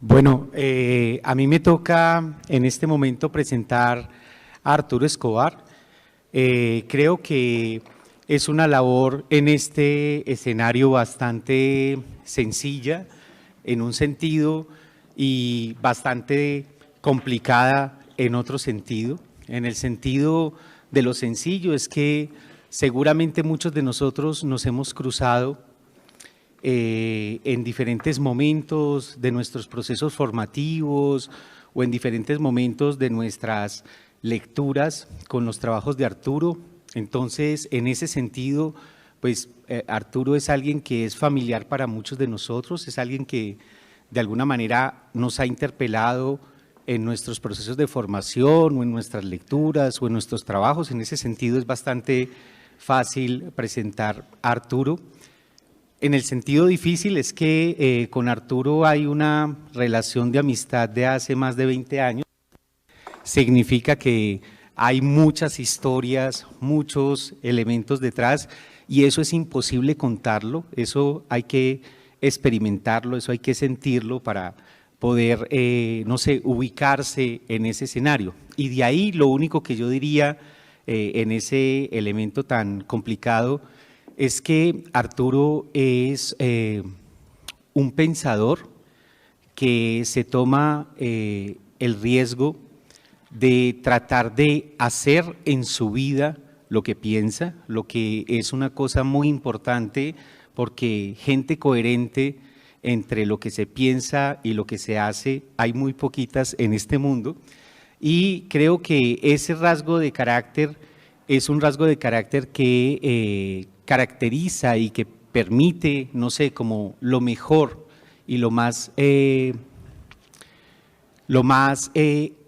Bueno, a mí me toca en este momento presentar a Arturo Escobar. Creo que es una labor en este escenario bastante sencilla, en un sentido, y bastante complicada en otro sentido. En el sentido de lo sencillo es que seguramente muchos de nosotros nos hemos cruzado en diferentes momentos de nuestros procesos formativos o en diferentes momentos de nuestras lecturas con los trabajos de Arturo. Entonces, en ese sentido, pues Arturo es alguien que es familiar para muchos de nosotros, es alguien que de alguna manera nos ha interpelado en nuestros procesos de formación o en nuestras lecturas o en nuestros trabajos. En ese sentido es bastante fácil presentar a Arturo. En el sentido difícil es que con Arturo hay una relación de amistad de hace más de 20 años. Significa que hay muchas historias, muchos elementos detrás y eso es imposible contarlo, eso hay que experimentarlo, eso hay que sentirlo para poder, no sé, ubicarse en ese escenario. Y de ahí lo único que yo diría en ese elemento tan complicado es que Arturo es un pensador que se toma el riesgo de tratar de hacer en su vida lo que piensa, lo que es una cosa muy importante porque gente coherente entre lo que se piensa y lo que se hace hay muy poquitas en este mundo y creo que ese rasgo de carácter es un rasgo de carácter que caracteriza y que permite, no sé, como lo mejor y lo más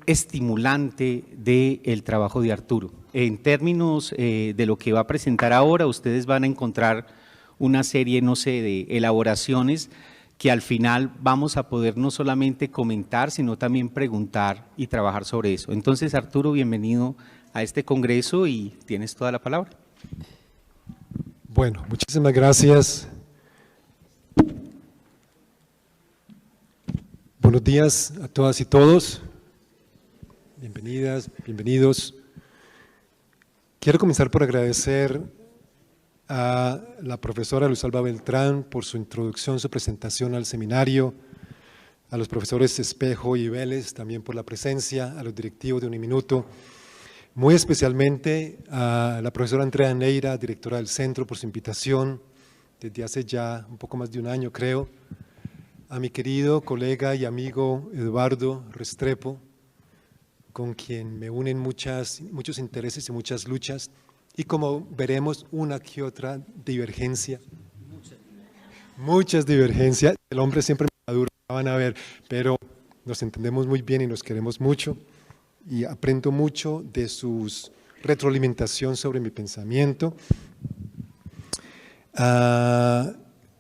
estimulante del trabajo de Arturo. En términos de lo que va a presentar ahora, ustedes van a encontrar una serie, no sé, de elaboraciones que al final vamos a poder no solamente comentar, sino también preguntar y trabajar sobre eso. Entonces, Arturo, bienvenido a este congreso y tienes toda la palabra. Bueno, muchísimas gracias. Buenos días a todas y todos. Bienvenidas, bienvenidos. Quiero comenzar por agradecer a la profesora Luz Alba Beltrán por su introducción, su presentación al seminario, a los profesores Espejo y Vélez también por la presencia, a los directivos de Uniminuto, muy especialmente a la profesora Andrea Neira, directora del centro, por su invitación desde hace ya un poco más de un año, creo, a mi querido colega y amigo Eduardo Restrepo, con quien me unen muchos intereses y muchas luchas, y como veremos una que otra divergencia, muchas divergencias, el hombre siempre maduro, van a ver, pero nos entendemos muy bien y nos queremos mucho, y aprendo mucho de sus retroalimentación sobre mi pensamiento.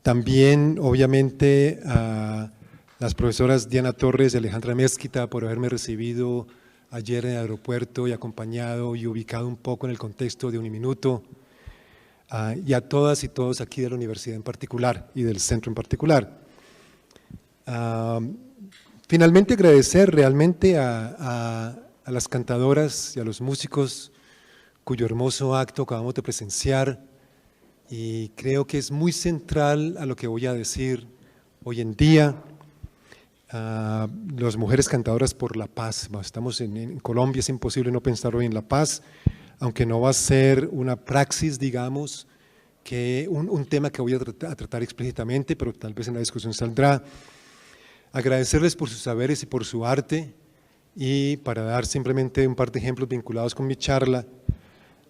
También, obviamente, a las profesoras Diana Torres y Alejandra Mezquita por haberme recibido ayer en el aeropuerto y acompañado y ubicado un poco en el contexto de Uniminuto, y a todas y todos aquí de la universidad en particular y del centro en particular. Finalmente, agradecer realmente a las cantadoras y a los músicos cuyo hermoso acto acabamos de presenciar, y creo que es muy central a lo que voy a decir hoy en día. Las mujeres cantadoras por la paz. Estamos en Colombia, es imposible no pensar hoy en la paz, aunque no va a ser una praxis, digamos, que un tema que voy a tratar explícitamente, pero tal vez en la discusión saldrá. Agradecerles por sus saberes y por su arte, y para dar simplemente un par de ejemplos vinculados con mi charla,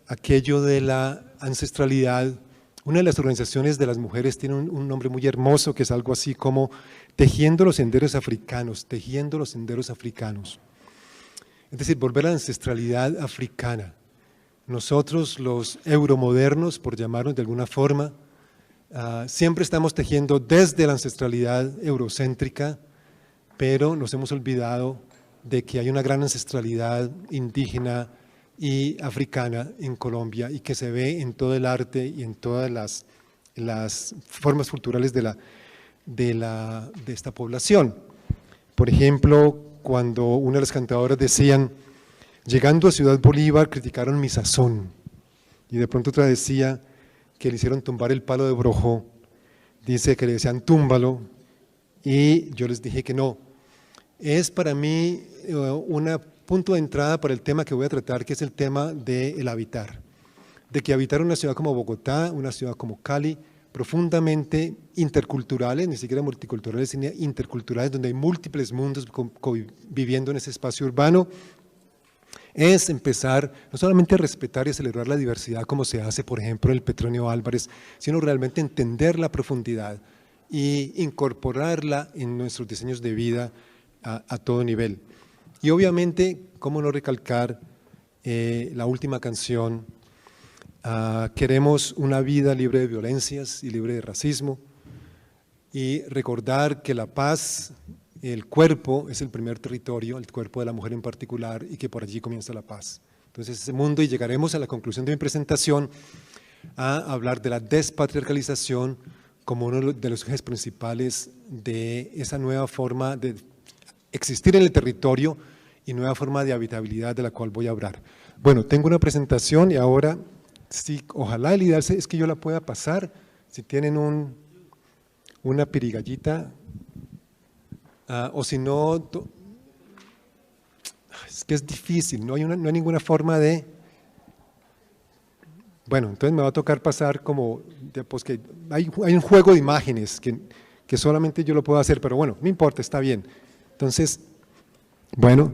aquello de la ancestralidad. Una de las organizaciones de las mujeres tiene un nombre muy hermoso que es algo así como Tejiendo los Senderos Africanos, Tejiendo los Senderos Africanos. Es decir, volver a la ancestralidad africana. Nosotros los euromodernos, por llamarnos de alguna forma, siempre estamos tejiendo desde la ancestralidad eurocéntrica, pero nos hemos olvidado de que hay una gran ancestralidad indígena y africana en Colombia y que se ve en todo el arte y en todas las formas culturales de esta población. Por ejemplo, cuando una de las cantadoras decían, llegando a Ciudad Bolívar criticaron mi sazón, y de pronto otra decía que le hicieron tumbar el palo de Brojó, dice que le decían túmbalo, y yo les dije que no. Es para mí un punto de entrada para el tema que voy a tratar, que es el tema del habitar, de que habitar una ciudad como Bogotá, una ciudad como Cali, profundamente interculturales, ni siquiera multiculturales, sino interculturales, donde hay múltiples mundos viviendo en ese espacio urbano, es empezar no solamente a respetar y a celebrar la diversidad como se hace, por ejemplo, en el Petronio Álvarez, sino realmente entender la profundidad y incorporarla en nuestros diseños de vida a todo nivel. Y obviamente, cómo no recalcar la última canción, queremos una vida libre de violencias y libre de racismo, y recordar que la paz, el cuerpo es el primer territorio, el cuerpo de la mujer en particular, y que por allí comienza la paz. Entonces ese mundo, y llegaremos a la conclusión de mi presentación a hablar de la despatriarcalización como uno de los ejes principales de esa nueva forma de existir en el territorio y nueva forma de habitabilidad de la cual voy a hablar. Bueno, tengo una presentación y ahora, sí, ojalá el ideal es que yo la pueda pasar, si tienen una pirigallita, o si no, es que es difícil, no hay ninguna forma de… Bueno, entonces me va a tocar pasar como, pues que hay un juego de imágenes que solamente yo lo puedo hacer, pero bueno, no importa, está bien. Entonces, bueno,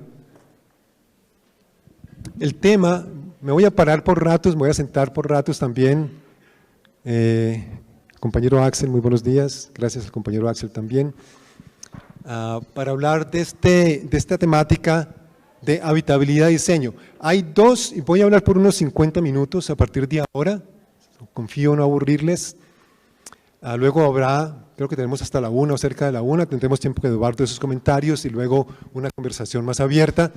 el tema, me voy a parar por ratos, me voy a sentar por ratos también. Compañero Axel, muy buenos días, gracias al compañero Axel también. Para hablar de esta temática de habitabilidad y diseño. Hay dos, y voy a hablar por unos 50 minutos a partir de ahora, confío en no aburrirles. Luego habrá, creo que tenemos hasta la 1 o cerca de la 1, tendremos tiempo que debatir esos comentarios y luego una conversación más abierta.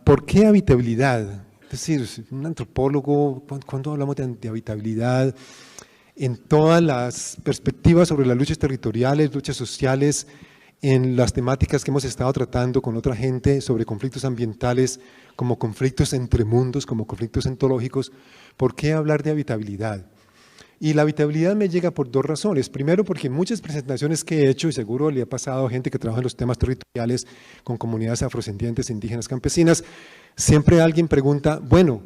¿Por qué habitabilidad? Es decir, un antropólogo, ¿cuándo hablamos de habitabilidad? En todas las perspectivas sobre las luchas territoriales, luchas sociales, en las temáticas que hemos estado tratando con otra gente sobre conflictos ambientales, como conflictos entre mundos, como conflictos ontológicos, ¿por qué hablar de habitabilidad? Y la habitabilidad me llega por dos razones. Primero, porque en muchas presentaciones que he hecho, y seguro le ha pasado a gente que trabaja en los temas territoriales con comunidades afrodescendientes, indígenas, campesinas, siempre alguien pregunta, bueno,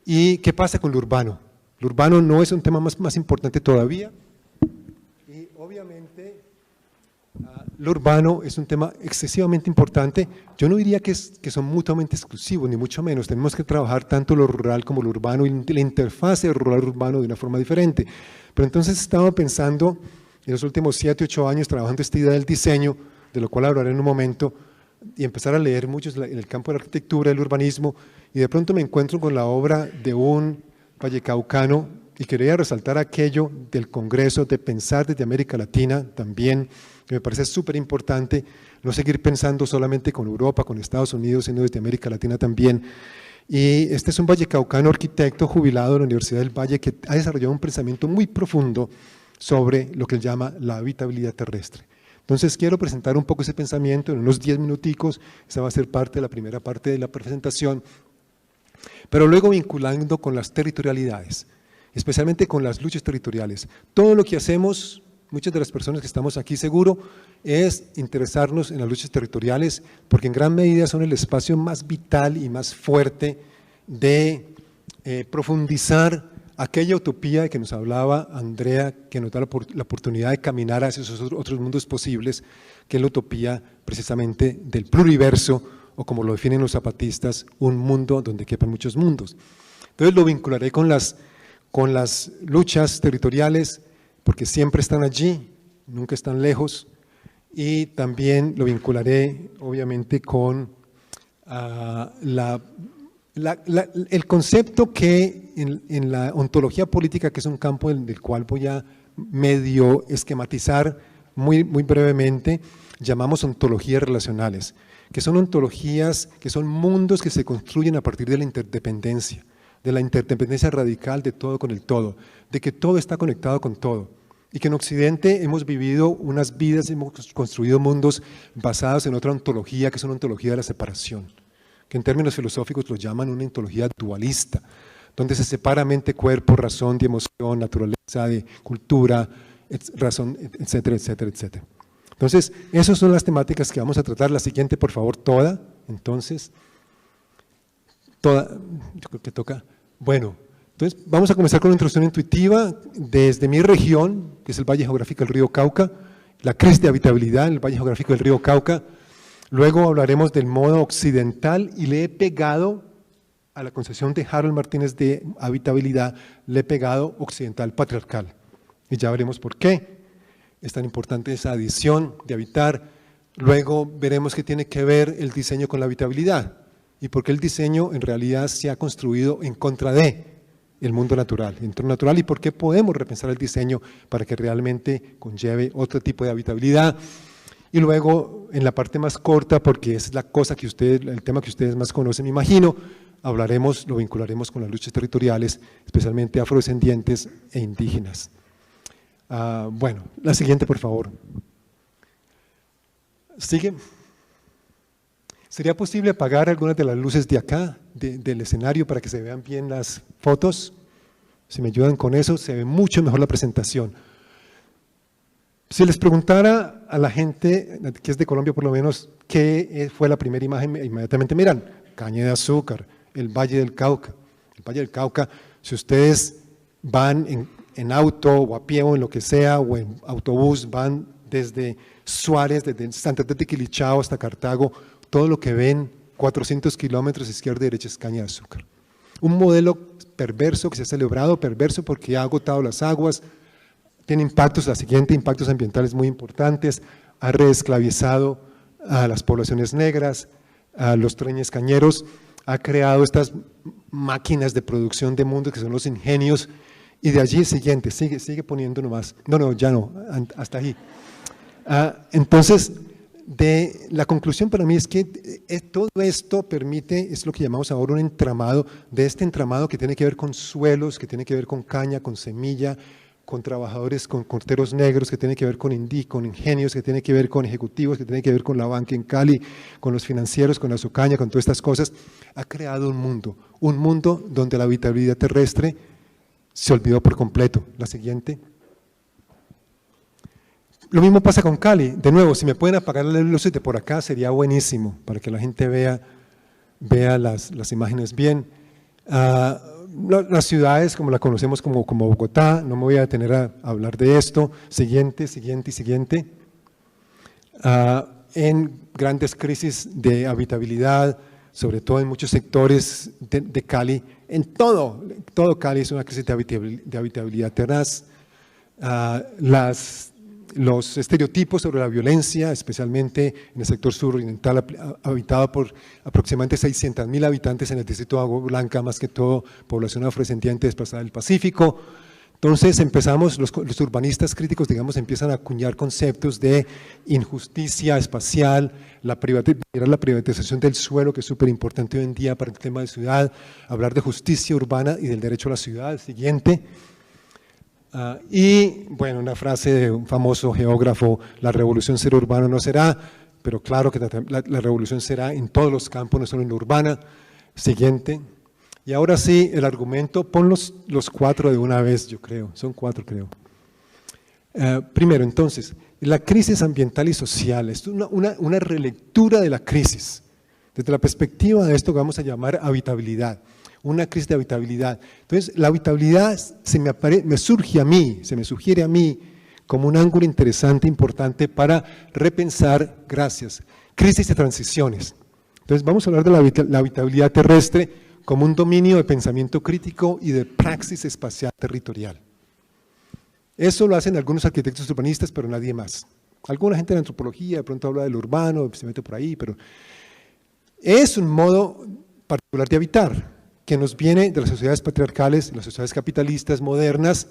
¿y qué pasa con lo urbano? ¿Lo urbano no es un tema más importante todavía? Y obviamente lo urbano es un tema excesivamente importante. Yo no diría que son mutuamente exclusivos, ni mucho menos. Tenemos que trabajar tanto lo rural como lo urbano y la interfase rural-urbano de una forma diferente. Pero entonces estaba pensando en los últimos 7, 8 años trabajando esta idea del diseño, de lo cual hablaré en un momento, y empezar a leer muchos en el campo de la arquitectura, el urbanismo, y de pronto me encuentro con la obra de un vallecaucano, y quería resaltar aquello del Congreso de Pensar desde América Latina también, que me parece súper importante, no seguir pensando solamente con Europa, con Estados Unidos, sino desde América Latina también. Y este es un vallecaucano arquitecto jubilado de la Universidad del Valle que ha desarrollado un pensamiento muy profundo sobre lo que él llama la habitabilidad terrestre. Entonces quiero presentar un poco ese pensamiento en unos 10 minuticos, esa va a ser parte de la primera parte de la presentación, pero luego vinculando con las territorialidades, especialmente con las luchas territoriales. Todo lo que hacemos, muchas de las personas que estamos aquí seguro, es interesarnos en las luchas territoriales, porque en gran medida son el espacio más vital y más fuerte de profundizar aquella utopía de que nos hablaba Andrea, que nos da la oportunidad de caminar hacia esos otros mundos posibles, que es la utopía precisamente del pluriverso, o como lo definen los zapatistas, un mundo donde quepan muchos mundos. Entonces lo vincularé con las luchas territoriales, porque siempre están allí, nunca están lejos, y también lo vincularé obviamente con el concepto que en la ontología política, que es un campo del cual voy a medio esquematizar muy brevemente, llamamos ontologías relacionales, que son ontologías, que son mundos que se construyen a partir de la interdependencia radical de todo con el todo, de que todo está conectado con todo. y que en Occidente hemos vivido unas vidas, hemos construido mundos basados en otra ontología, que es una ontología de la separación, que en términos filosóficos lo llaman una ontología dualista, donde se separa mente, cuerpo, razón, de emoción, naturaleza, de cultura, razón, etcétera, etcétera, etcétera. Entonces, esas son las temáticas que vamos a tratar. La siguiente, por favor, toda. Entonces, toda, yo creo que toca. Bueno, entonces vamos a comenzar con una introducción intuitiva desde mi región, que es el Valle Geográfico del Río Cauca, la crisis de habitabilidad en el Valle Geográfico del Río Cauca. Luego hablaremos del modo occidental y le he pegado a la concepción de Harold Martínez de habitabilidad, le he pegado occidental patriarcal. Y ya veremos por qué es tan importante esa adición de habitar. Luego veremos qué tiene que ver el diseño con la habitabilidad y por qué el diseño en realidad se ha construido en contra de el mundo natural, el entorno natural, y por qué podemos repensar el diseño para que realmente conlleve otro tipo de habitabilidad. Y luego, en la parte más corta, porque es la cosa que ustedes, el tema que ustedes más conocen, me imagino, hablaremos, lo vincularemos con las luchas territoriales, especialmente afrodescendientes e indígenas. Bueno, la siguiente, por favor. ¿Sigue? ¿Sería posible apagar algunas de las luces de acá, del escenario, para que se vean bien las fotos? Si me ayudan con eso, se ve mucho mejor la presentación. Si les preguntara a la gente que es de Colombia por lo menos, ¿qué fue la primera imagen? Inmediatamente miran, caña de azúcar, el Valle del Cauca. El Valle del Cauca, si ustedes van en auto o a pie o en lo que sea, o en autobús, van desde Suárez, desde Santander de Quilichao hasta Cartago, todo lo que ven, 400 kilómetros izquierda y derecha es caña de azúcar. Un modelo perverso que se ha celebrado, perverso porque ha agotado las aguas, tiene impactos, la siguiente, impactos ambientales muy importantes, ha reesclavizado a las poblaciones negras, a los treñes cañeros, ha creado estas máquinas de producción de mundos que son los ingenios, y de allí siguiente, sigue poniendo nomás, no, ya no, hasta ahí. Entonces, la conclusión para mí es que todo esto permite, es lo que llamamos ahora un entramado, de este entramado que tiene que ver con suelos, que tiene que ver con caña, con semilla, con trabajadores, con corteros negros, que tiene que ver con ingenios, que tiene que ver con ejecutivos, que tiene que ver con la banca en Cali, con los financieros, con la Azucaña, con todas estas cosas, ha creado un mundo donde la habitabilidad terrestre se olvidó por completo. La siguiente. Lo mismo pasa con Cali. De nuevo, si me pueden apagar las luces de por acá sería buenísimo para que la gente vea las imágenes bien. Las ciudades como la conocemos como Bogotá, no me voy a detener a hablar de esto. Siguiente. En grandes crisis de habitabilidad, sobre todo en muchos sectores de Cali, en todo Cali es una crisis de habitabilidad tenaz. Los estereotipos sobre la violencia, especialmente en el sector suroriental, habitado por aproximadamente 600.000 habitantes en el distrito de Agua Blanca, más que todo población afrodescendiente desplazada del Pacífico. Entonces empezamos, los urbanistas críticos, digamos, empiezan a acuñar conceptos de injusticia espacial, la privatización del suelo, que es súper importante hoy en día para el tema de ciudad, hablar de justicia urbana y del derecho a la ciudad. Siguiente. Y bueno, una frase de un famoso geógrafo, la revolución ser urbano no será, pero claro que la revolución será en todos los campos, no solo en la urbana. Siguiente. Y ahora sí, el argumento, pon los 4 de una vez, yo creo, son 4 creo. Primero, entonces, la crisis ambiental y social, es una relectura de la crisis, desde la perspectiva de esto que vamos a llamar habitabilidad. Una crisis de habitabilidad. Entonces, la habitabilidad se me sugiere a mí como un ángulo interesante, importante para repensar, crisis de transiciones. Entonces, vamos a hablar de la habitabilidad terrestre como un dominio de pensamiento crítico y de praxis espacial territorial. Eso lo hacen algunos arquitectos urbanistas, pero nadie más. Alguna gente de la antropología de pronto habla del urbano, se mete por ahí, pero es un modo particular de habitar, que nos viene de las sociedades patriarcales, las sociedades capitalistas modernas,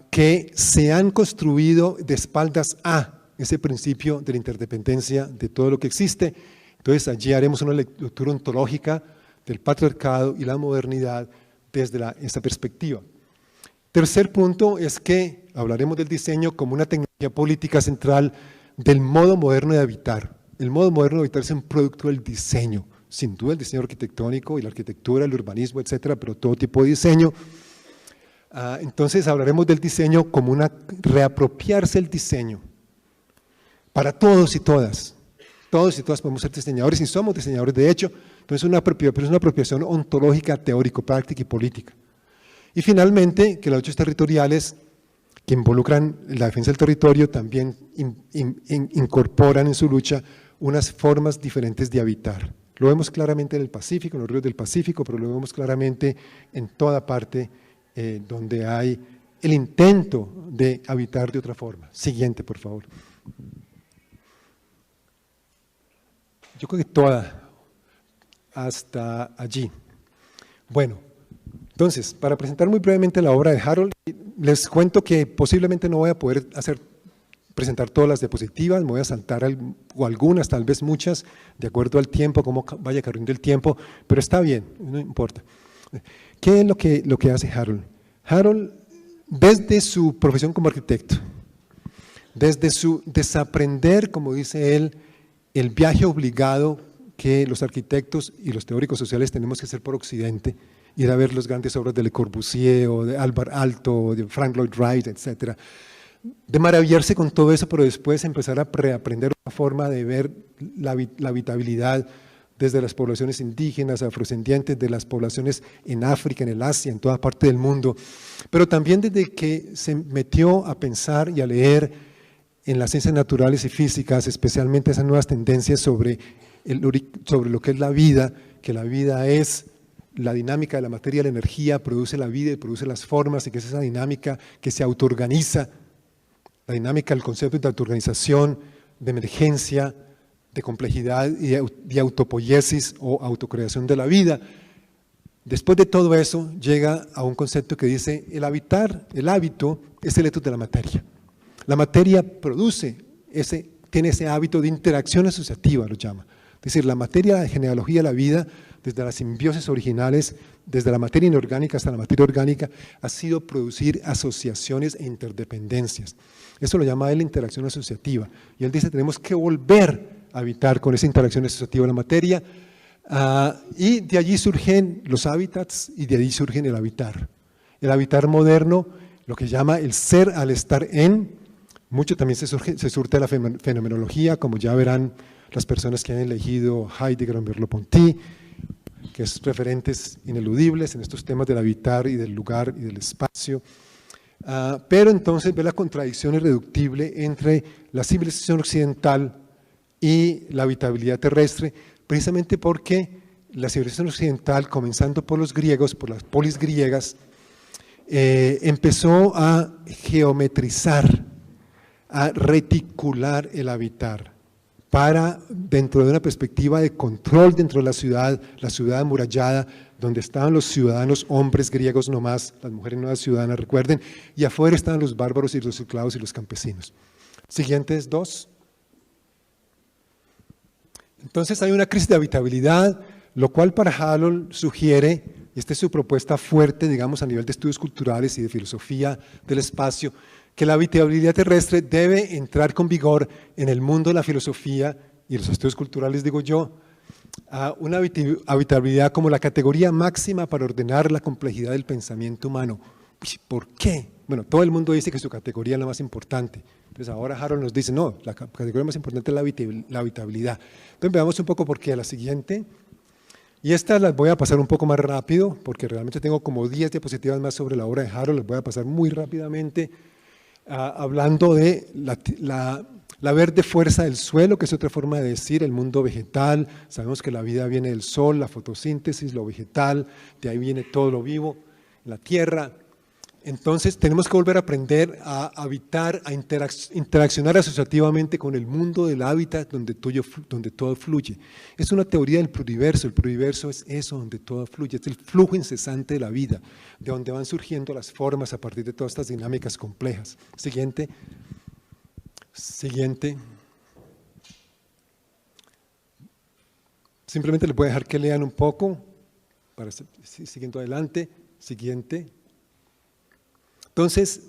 que se han construido de espaldas a ese principio de la interdependencia de todo lo que existe. Entonces allí haremos una lectura ontológica del patriarcado y la modernidad desde esta perspectiva. Tercer punto es que hablaremos del diseño como una tecnología política central del modo moderno de habitar. El modo moderno de habitar es un producto del diseño, sin duda el diseño arquitectónico y la arquitectura, el urbanismo, etcétera, pero todo tipo de diseño. Entonces hablaremos del diseño como una reapropiarse el diseño para todos y todas. Todos y todas podemos ser diseñadores y somos diseñadores de hecho, entonces es una apropiación ontológica, teórico, práctica y política. Y finalmente, que las luchas territoriales que involucran la defensa del territorio también incorporan en su lucha unas formas diferentes de habitar. Lo vemos claramente en el Pacífico, en los ríos del Pacífico, pero lo vemos claramente en toda parte donde hay el intento de habitar de otra forma. Siguiente, por favor. Yo creo que toda, hasta allí. Bueno, entonces, para presentar muy brevemente la obra de Harold, les cuento que posiblemente no voy a poder presentar todas las diapositivas, me voy a saltar o algunas, tal vez muchas, de acuerdo al tiempo, cómo vaya corriendo el tiempo, pero está bien, no importa. ¿Qué es lo que hace Harold? Harold, desde su profesión como arquitecto, desde su desaprender, como dice él, el viaje obligado que los arquitectos y los teóricos sociales tenemos que hacer por Occidente, ir a ver las grandes obras de Le Corbusier o de Alvar Aalto, de Frank Lloyd Wright, etc. De maravillarse con todo eso, pero después empezar a reaprender una forma de ver la habitabilidad desde las poblaciones indígenas, afrodescendientes, de las poblaciones en África, en el Asia, en toda parte del mundo, pero también desde que se metió a pensar y a leer en las ciencias naturales y físicas, especialmente esas nuevas tendencias sobre lo que es la vida, que la vida es la dinámica de la materia, la energía, produce la vida y produce las formas, y que es esa dinámica que se autoorganiza, la dinámica del concepto de autoorganización, de emergencia, de complejidad y de autopoiesis o autocreación de la vida. Después de todo eso, llega a un concepto que dice, el habitar, el hábito, es el etos de la materia. La materia tiene ese hábito de interacción asociativa, lo llama. Es decir, la materia, la genealogía de la vida, desde las simbiosis originales, desde la materia inorgánica hasta la materia orgánica, ha sido producir asociaciones e interdependencias. Eso lo llama él interacción asociativa. Y él dice, tenemos que volver a habitar con esa interacción asociativa de la materia, y de allí surgen los hábitats y de allí surgen el habitar. El habitar moderno, lo que llama el ser al estar en, mucho también se surte la fenomenología, como ya verán las personas que han elegido Heidegger o Merleau-Ponty, que es referentes ineludibles en estos temas del habitar y del lugar y del espacio. Pero entonces ve la contradicción irreductible entre la civilización occidental y la habitabilidad terrestre, precisamente porque la civilización occidental, comenzando por los griegos, por las polis griegas, empezó a geometrizar, a reticular el habitar, para, dentro de una perspectiva de control dentro de la ciudad amurallada, donde estaban los ciudadanos hombres griegos nomás, las mujeres no eran ciudadanas, recuerden, y afuera estaban los bárbaros y los esclavos y los campesinos. Siguientes dos. Entonces hay una crisis de habitabilidad, lo cual para Harold sugiere, y esta es su propuesta fuerte, digamos, a nivel de estudios culturales y de filosofía del espacio, que la habitabilidad terrestre debe entrar con vigor en el mundo de la filosofía y los estudios culturales, digo yo, a una habitabilidad como la categoría máxima para ordenar la complejidad del pensamiento humano. ¿Por qué? Bueno, todo el mundo dice que su categoría es la más importante. Entonces ahora Harold nos dice, no, la categoría más importante es la habitabilidad. Entonces veamos un poco por qué. La siguiente, y estas las voy a pasar un poco más rápido, porque realmente tengo como 10 diapositivas más sobre la obra de Harold, las voy a pasar muy rápidamente, hablando de la verde fuerza del suelo, que es otra forma de decir el mundo vegetal. Sabemos que la vida viene del sol, la fotosíntesis, lo vegetal, de ahí viene todo lo vivo, la tierra. Entonces tenemos que volver a aprender a habitar, a interaccionar asociativamente con el mundo del hábitat donde todo fluye. Es una teoría del pluriverso, el pluriverso es eso, donde todo fluye, es el flujo incesante de la vida, de donde van surgiendo las formas a partir de todas estas dinámicas complejas. Siguiente. Simplemente les voy a dejar que lean un poco, para siguiendo adelante. Siguiente. Entonces,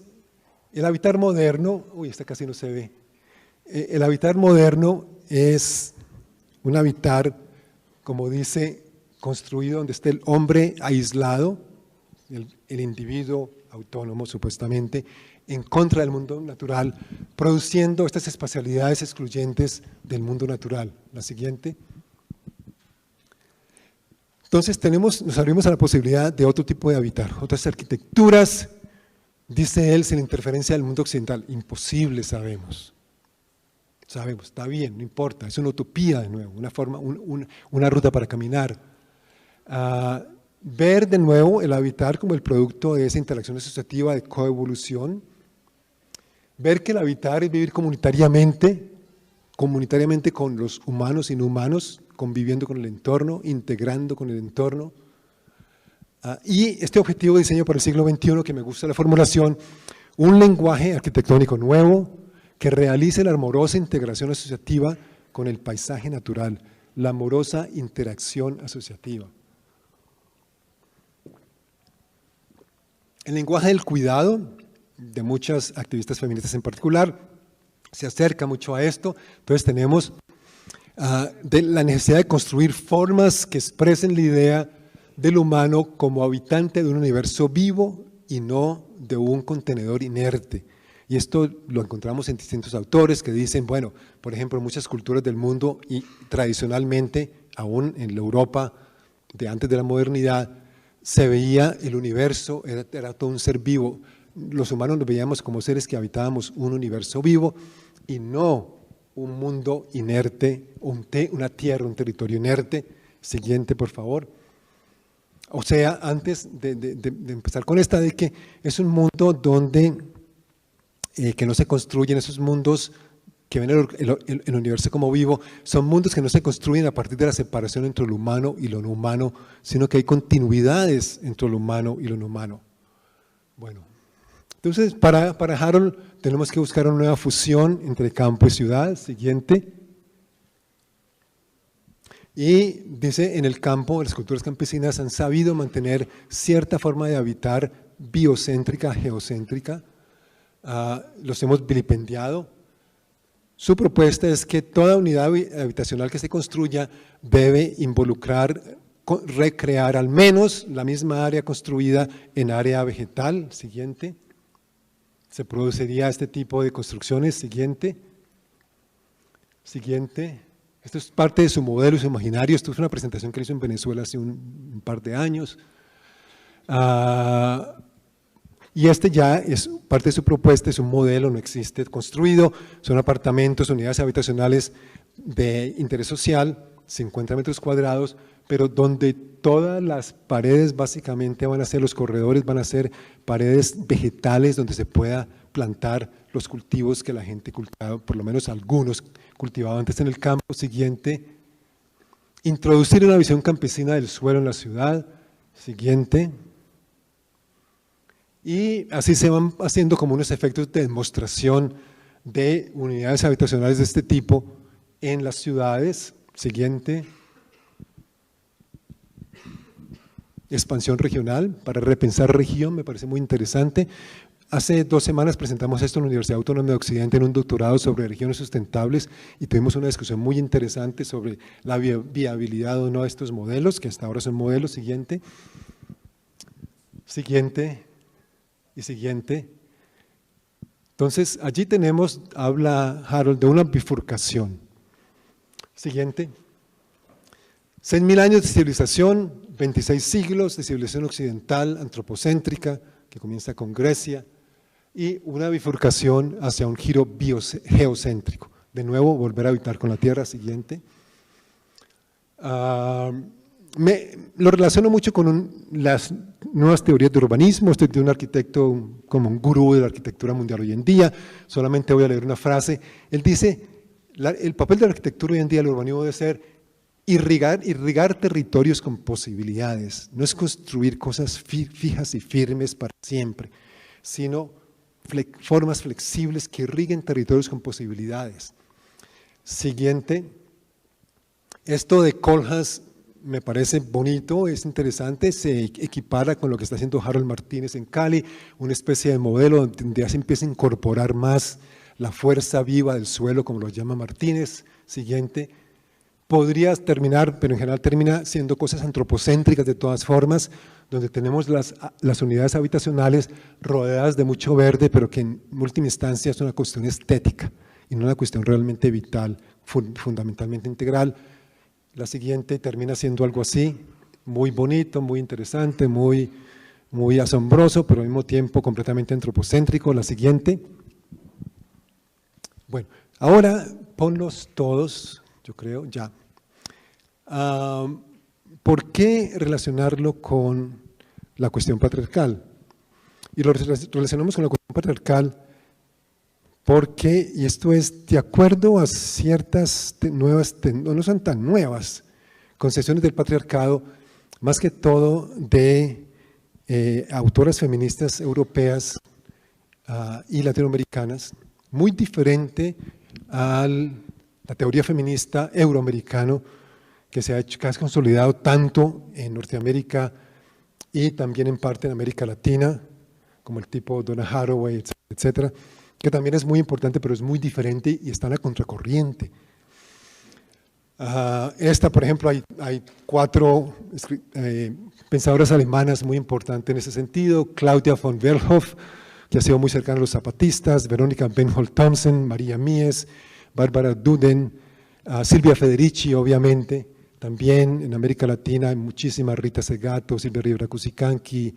el habitar moderno, uy, esta casi no se ve, el habitar moderno es un habitar, como dice, construido donde esté el hombre aislado, el individuo autónomo supuestamente, en contra del mundo natural, produciendo estas espacialidades excluyentes del mundo natural. La siguiente. Entonces nos abrimos a la posibilidad de otro tipo de habitar, otras arquitecturas, dice él, sin la interferencia del mundo occidental. Imposible, sabemos, está bien, no importa, es una utopía de nuevo, una forma, una ruta para caminar. Ver de nuevo el habitar como el producto de esa interacción asociativa de coevolución, ver que el habitar es vivir comunitariamente con los humanos y inhumanos, conviviendo con el entorno, integrando con el entorno. Y este objetivo de diseño para el siglo XXI, que me gusta la formulación, un lenguaje arquitectónico nuevo que realice la amorosa integración asociativa con el paisaje natural, la amorosa interacción asociativa. El lenguaje del cuidado, de muchas activistas feministas en particular, se acerca mucho a esto. Entonces tenemos de la necesidad de construir formas que expresen la idea del humano como habitante de un universo vivo y no de un contenedor inerte. Y esto lo encontramos en distintos autores que dicen, bueno, por ejemplo, en muchas culturas del mundo y tradicionalmente, aún en la Europa de antes de la modernidad, se veía el universo, era todo un ser vivo. Los humanos nos veíamos como seres que habitábamos un universo vivo y no un mundo inerte, una tierra, un territorio inerte. Siguiente, por favor. O sea, antes de empezar con esta, de que es un mundo donde, que no se construyen esos mundos que ven el universo como vivo, son mundos que no se construyen a partir de la separación entre lo humano y lo no humano, sino que hay continuidades entre lo humano y lo no humano. Bueno, entonces para Harold tenemos que buscar una nueva fusión entre campo y ciudad. Siguiente. Y dice, en el campo, las culturas campesinas han sabido mantener cierta forma de habitar biocéntrica, geocéntrica, los hemos vilipendiado. Su propuesta es que toda unidad habitacional que se construya debe involucrar, recrear al menos la misma área construida en área vegetal. Siguiente. Se produciría este tipo de construcciones. Siguiente. Siguiente. Esto es parte de su modelo, su imaginario. Esto es una presentación que hizo en Venezuela hace un par de años. Y este ya es parte de su propuesta, es un modelo, no existe construido, son apartamentos, unidades habitacionales de interés social, 50 metros cuadrados, pero donde todas las paredes básicamente van a ser, los corredores van a ser paredes vegetales donde se pueda plantar los cultivos que la gente cultivaba, por lo menos algunos cultivaban antes en el campo. Siguiente, introducir una visión campesina del suelo en la ciudad. Siguiente. Y así se van haciendo como unos efectos de demostración de unidades habitacionales de este tipo en las ciudades. Siguiente. Expansión regional, para repensar región, me parece muy interesante. Hace 2 semanas presentamos esto en la Universidad Autónoma de Occidente en un doctorado sobre regiones sustentables y tuvimos una discusión muy interesante sobre la viabilidad o no de estos modelos, que hasta ahora son modelos. Siguiente. Siguiente. Y siguiente. Entonces, allí tenemos, habla Harold, de una bifurcación. Siguiente. 6.000 años de civilización, 26 siglos de civilización occidental, antropocéntrica, que comienza con Grecia, y una bifurcación hacia un giro geocéntrico. De nuevo, volver a habitar con la Tierra. Siguiente. Lo relaciono mucho con las nuevas teorías de urbanismo. Estoy de un arquitecto como un gurú de la arquitectura mundial hoy en día. Solamente voy a leer una frase. Él dice, el papel de la arquitectura hoy en día, el urbanismo, debe ser irrigar territorios con posibilidades. No es construir cosas fijas y firmes para siempre, sino formas flexibles que irriguen territorios con posibilidades. Siguiente. Esto de Kohlhaas me parece bonito, es interesante, se equipara con lo que está haciendo Harold Martínez en Cali, una especie de modelo donde ya se empieza a incorporar más la fuerza viva del suelo, como lo llama Martínez. Siguiente. Podría terminar, pero en general termina siendo cosas antropocéntricas de todas formas, donde tenemos las unidades habitacionales rodeadas de mucho verde, pero que en última instancia es una cuestión estética y no una cuestión realmente vital, fundamentalmente integral. La siguiente termina siendo algo así, muy bonito, muy interesante, muy asombroso, pero al mismo tiempo completamente antropocéntrico. La siguiente. Bueno, ahora ponlos todos, yo creo, ya. ¿Por qué relacionarlo con la cuestión patriarcal? Y lo relacionamos con la cuestión patriarcal porque, y esto es de acuerdo a ciertas nuevas, no son tan nuevas, concepciones del patriarcado, más que todo de autoras feministas europeas y latinoamericanas, muy diferente a la teoría feminista euroamericano que se ha consolidado tanto en Norteamérica y también en parte en América Latina, como el tipo Donna Haraway, etcétera, que también es muy importante, pero es muy diferente y está en la contracorriente. Por ejemplo, hay 4 pensadoras alemanas muy importantes en ese sentido: Claudia von Werlhof, que ha sido muy cercana a los zapatistas, Verónica Benholt-Thompson, María Mies, Bárbara Duden, Silvia Federici, obviamente, también en América Latina hay muchísimas, Rita Segato, Silvia Rivera Cusicanqui,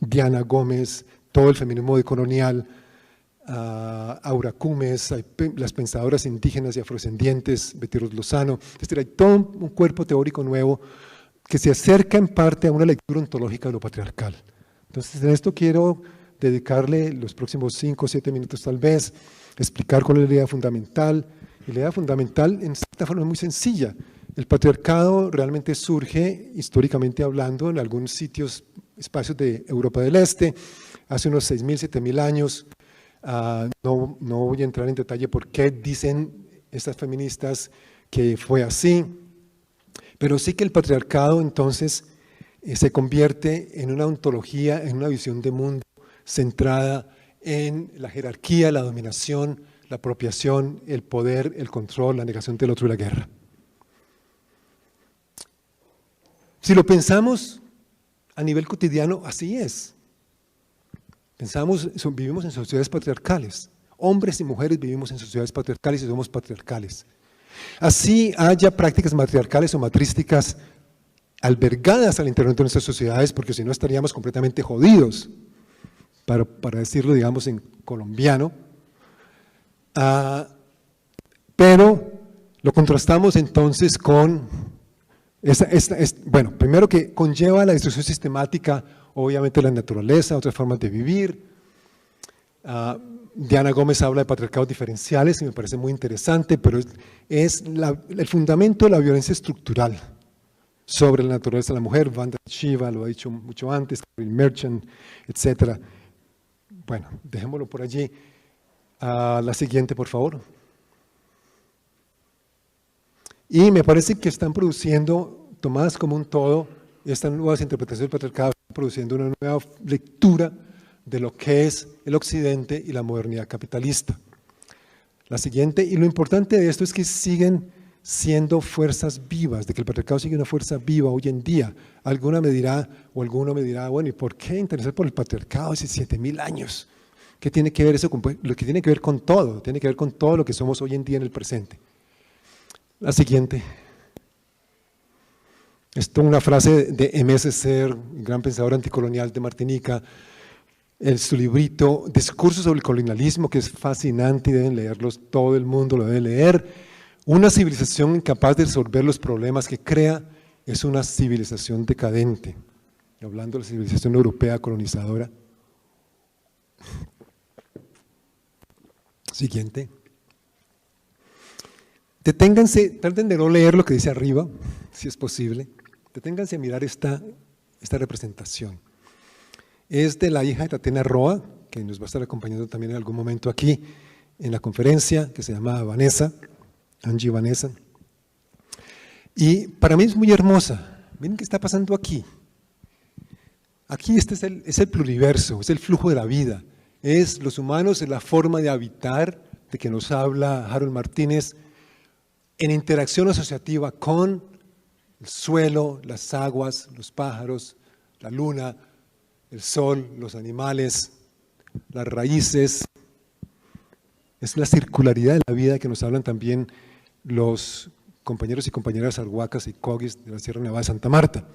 Diana Gómez, todo el feminismo decolonial, Aura Cumes, las pensadoras indígenas y afrodescendientes, Betty Ross Lozano. Es decir, hay todo un cuerpo teórico nuevo que se acerca en parte a una lectura ontológica de lo patriarcal. Entonces, en esto quiero dedicarle los próximos 5 o 7 minutos tal vez, explicar cuál es la idea fundamental. Y la idea fundamental, en cierta forma, es muy sencilla. El patriarcado realmente surge, históricamente hablando, en algunos sitios, espacios de Europa del Este, hace unos 6.000, 7.000 años. No voy a entrar en detalle por qué dicen estas feministas que fue así, pero sí que el patriarcado entonces se convierte en una ontología, en una visión de mundo centrada en la jerarquía, la dominación, la apropiación, el poder, el control, la negación del otro y la guerra. Si lo pensamos a nivel cotidiano, así es. Vivimos en sociedades patriarcales. Hombres y mujeres vivimos en sociedades patriarcales y somos patriarcales. Así haya prácticas matriarcales o matrísticas albergadas al interior de nuestras sociedades, porque si no estaríamos completamente jodidos, para decirlo, digamos, en colombiano. Pero lo contrastamos entonces con, bueno, primero que conlleva la destrucción sistemática, obviamente, la naturaleza, otras formas de vivir. Diana Gómez habla de patriarcados diferenciales y me parece muy interesante, pero es el fundamento de la violencia estructural sobre la naturaleza de la mujer. Wanda Shiva lo ha dicho mucho antes, Carol Merchant, etc. Bueno, dejémoslo por allí. La siguiente, por favor. Y me parece que están produciendo, tomadas como un todo, estas nuevas interpretaciones del patriarcado, están produciendo una nueva lectura de lo que es el occidente y la modernidad capitalista. La siguiente, y lo importante de esto es que siguen siendo fuerzas vivas, de que el patriarcado sigue una fuerza viva hoy en día. Alguno me dirá, bueno, ¿y por qué interesar por el patriarcado hace 7.000 años? ¿Qué tiene que ver eso con lo que tiene que ver con todo? Tiene que ver con todo lo que somos hoy en día en el presente. La siguiente. Esto es una frase de Aimé Césaire, gran pensador anticolonial de Martinica, en su librito Discursos sobre el colonialismo, que es fascinante y deben leerlos, todo el mundo lo debe leer. Una civilización incapaz de resolver los problemas que crea es una civilización decadente. Hablando de la civilización europea colonizadora. Siguiente. Deténganse, traten de no leer lo que dice arriba, si es posible. Deténganse a mirar esta representación. Es de la hija de Tatiana Roa, que nos va a estar acompañando también en algún momento aquí en la conferencia, que se llama Vanessa, Angie Vanessa. Y para mí es muy hermosa. Miren qué está pasando aquí. Aquí este es el pluriverso, es el flujo de la vida. Es los humanos, es la forma de habitar de que nos habla Harold Martínez en interacción asociativa con el suelo, las aguas, los pájaros, la luna, el sol, los animales, las raíces. Es la circularidad de la vida que nos hablan también los compañeros y compañeras arhuacas y coguis de la Sierra Nevada de Santa Marta.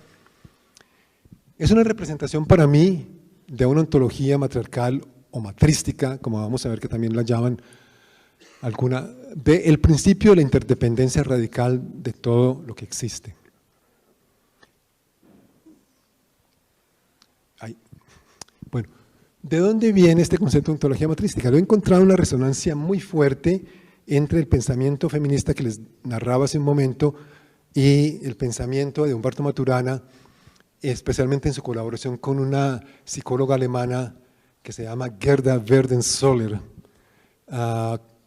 Es una representación para mí de una ontología matriarcal o matrística, como vamos a ver que también la llaman alguna, del principio de la interdependencia radical de todo lo que existe. Bueno, ¿de dónde viene este concepto de ontología matrística? Lo he encontrado una resonancia muy fuerte entre el pensamiento feminista que les narraba hace un momento y el pensamiento de Humberto Maturana, especialmente en su colaboración con una psicóloga alemana que se llama Gerda Werdensoller,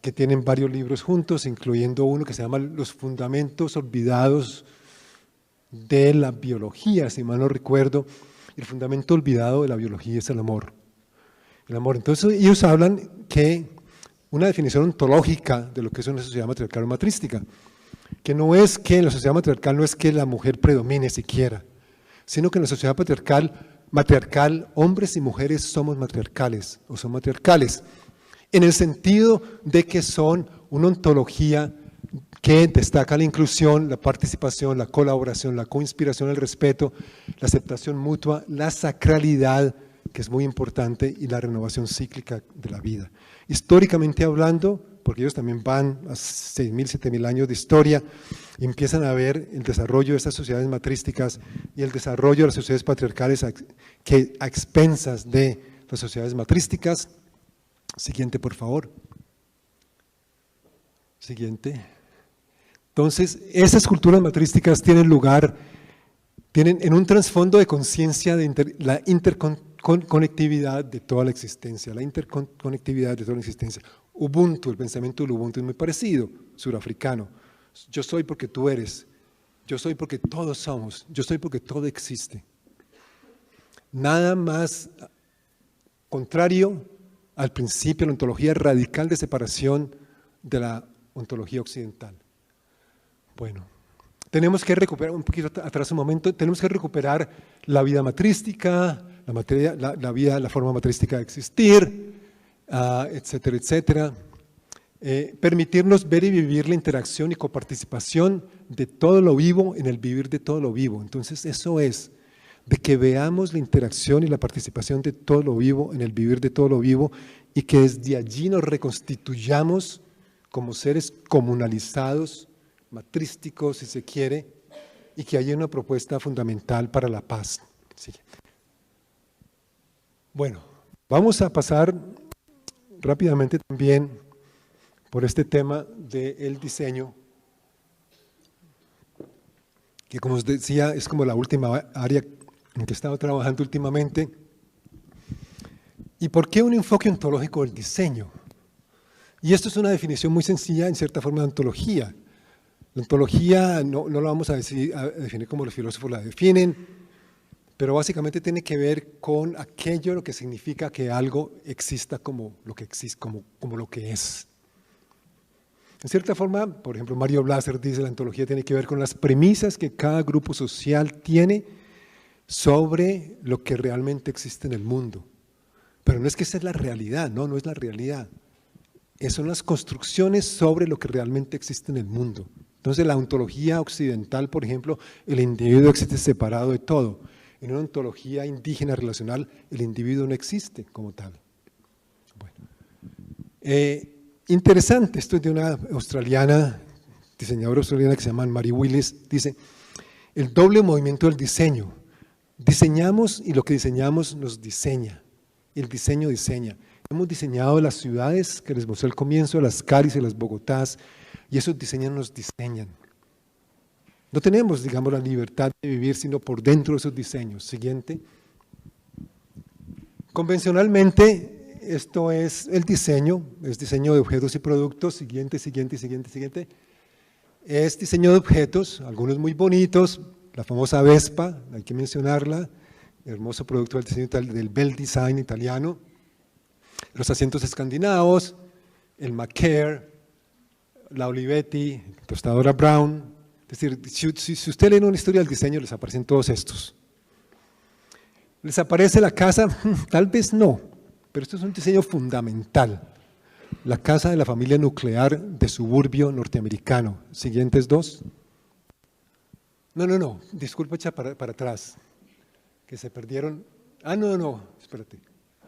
que tienen varios libros juntos, incluyendo uno que se llama Los fundamentos olvidados de la biología, si mal no recuerdo. El fundamento olvidado de la biología es el amor. El amor. Entonces ellos hablan que una definición ontológica de lo que es una sociedad matriarcal o matrística, que no es que en la sociedad matriarcal no es que la mujer predomine siquiera, sino que en la sociedad matriarcal, hombres y mujeres somos matriarcales o son matriarcales, en el sentido de que son una ontología que destaca la inclusión, la participación, la colaboración, la coinspiración, el respeto, la aceptación mutua, la sacralidad, que es muy importante, y la renovación cíclica de la vida. Históricamente hablando, porque ellos también van a 6.000, 7.000 años de historia, y empiezan a ver el desarrollo de estas sociedades matrísticas y el desarrollo de las sociedades patriarcales que a expensas de las sociedades matrísticas. Siguiente, por favor. Siguiente. Entonces, esas culturas matrísticas tienen lugar, tienen en un trasfondo de conciencia de la interconectividad de toda la existencia, la interconectividad de toda la existencia. Ubuntu, el pensamiento del Ubuntu es muy parecido, surafricano. Yo soy porque tú eres, yo soy porque todos somos, yo soy porque todo existe. Nada más contrario al principio, la ontología radical de separación de la ontología occidental. Bueno, tenemos que recuperar, un poquito atrás un momento, tenemos que recuperar la vida matrística, la forma matrística de existir, etcétera, etcétera. Permitirnos ver y vivir la interacción y coparticipación de todo lo vivo en el vivir de todo lo vivo. Entonces eso es, de que veamos la interacción y la participación de todo lo vivo en el vivir de todo lo vivo y que desde allí nos reconstituyamos como seres comunalizados, matrísticos si se quiere, y que haya una propuesta fundamental para la paz. Sí. Bueno, vamos a pasar rápidamente también por este tema del diseño, que como os decía es como la última área en que he estado trabajando últimamente. ¿Y por qué un enfoque ontológico del diseño? Y esto es una definición muy sencilla en cierta forma de ontología. La ontología no la vamos a definir como los filósofos la definen, pero básicamente tiene que ver con aquello lo que significa que algo exista como lo que existe, como lo que es. En cierta forma, por ejemplo, Mario Blaser dice la ontología tiene que ver con las premisas que cada grupo social tiene sobre lo que realmente existe en el mundo. Pero no es que esa es la realidad, no es la realidad. Son las construcciones sobre lo que realmente existe en el mundo. Entonces, la ontología occidental, por ejemplo, el individuo existe separado de todo. En una ontología indígena relacional, el individuo no existe como tal. Bueno. Interesante, esto es de una diseñadora australiana que se llama Mary Willis, dice, el doble movimiento del diseño. Diseñamos y lo que diseñamos nos diseña. El diseño diseña. Hemos diseñado las ciudades que les mostré al comienzo, las Calis y las Bogotás, y esos diseños nos diseñan. No tenemos, digamos, la libertad de vivir sino por dentro de esos diseños. Siguiente. Convencionalmente, esto es el diseño, es diseño de objetos y productos. Siguiente. es diseño de objetos, algunos muy bonitos, la famosa Vespa, hay que mencionarla, hermoso producto del diseño del bel design italiano, los asientos escandinavos, el Macaire, la Olivetti, tostadora Brown. Es decir, si usted lee una historia del diseño, les aparecen todos estos. ¿Les aparece la casa? Tal vez no, pero esto es un diseño fundamental. La casa de la familia nuclear de suburbio norteamericano. Siguientes dos. No, disculpa, echa para atrás, que se perdieron. No, espérate.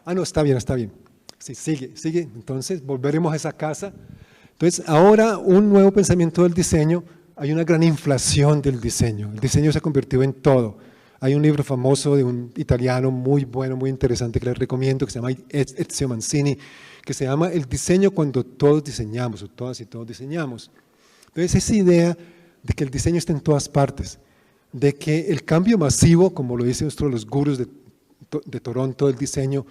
No, está bien. Sí, sigue. Entonces, volveremos a esa casa. Entonces, ahora un nuevo pensamiento del diseño, hay una gran inflación del diseño. El diseño se ha convertido en todo. Hay un libro famoso de un italiano muy bueno, muy interesante, que les recomiendo, que se llama Ezio Mancini, que se llama El diseño cuando todos diseñamos, o todas y todos diseñamos. Entonces, esa idea de que el diseño está en todas partes, de que el cambio masivo, como lo dicen los gurús de Toronto del diseño,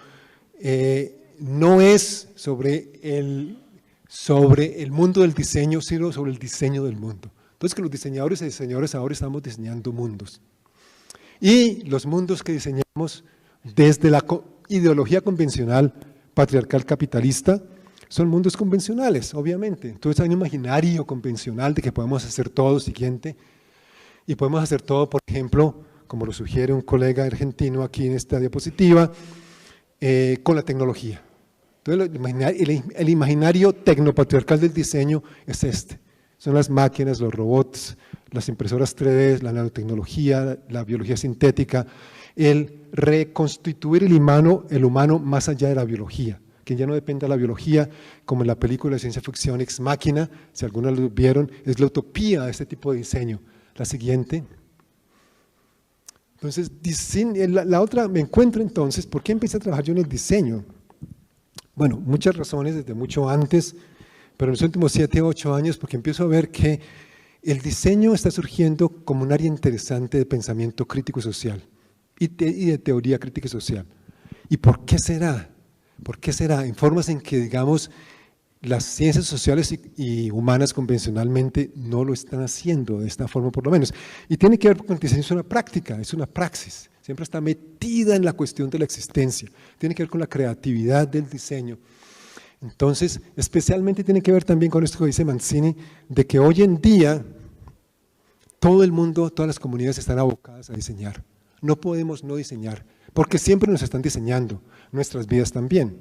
no es sobre el mundo del diseño, sino sobre el diseño del mundo. Entonces, que los diseñadores y diseñadores ahora estamos diseñando mundos. Y los mundos que diseñamos desde la ideología convencional, patriarcal capitalista, son mundos convencionales, obviamente. Entonces hay un imaginario convencional de que podemos hacer todo, siguiente, y podemos hacer todo, por ejemplo, como lo sugiere un colega argentino aquí en esta diapositiva, con la tecnología. Entonces el imaginario tecnopatriarcal del diseño es este. Son las máquinas, los robots, las impresoras 3D, la nanotecnología, la biología sintética, el reconstituir el humano más allá de la biología, que ya no depende de la biología, como en la película de ciencia ficción Ex Machina, si algunos lo vieron, es la utopía de este tipo de diseño. La siguiente. Entonces, la otra, me encuentro entonces, ¿por qué empecé a trabajar yo en el diseño? Bueno, muchas razones, desde mucho antes, pero en los últimos 7 o 8 años, porque empiezo a ver que el diseño está surgiendo como un área interesante de pensamiento crítico y social, y de teoría crítica y social. ¿Y por qué será? ¿Por qué será? En formas en que, digamos, las ciencias sociales y humanas convencionalmente no lo están haciendo de esta forma, por lo menos. Y tiene que ver con que el diseño es una práctica, es una praxis, siempre está metida en la cuestión de la existencia, tiene que ver con la creatividad del diseño. Entonces, especialmente tiene que ver también con esto que dice Mancini, de que hoy en día todo el mundo, todas las comunidades están abocadas a diseñar. No podemos no diseñar, porque siempre nos están diseñando, nuestras vidas también.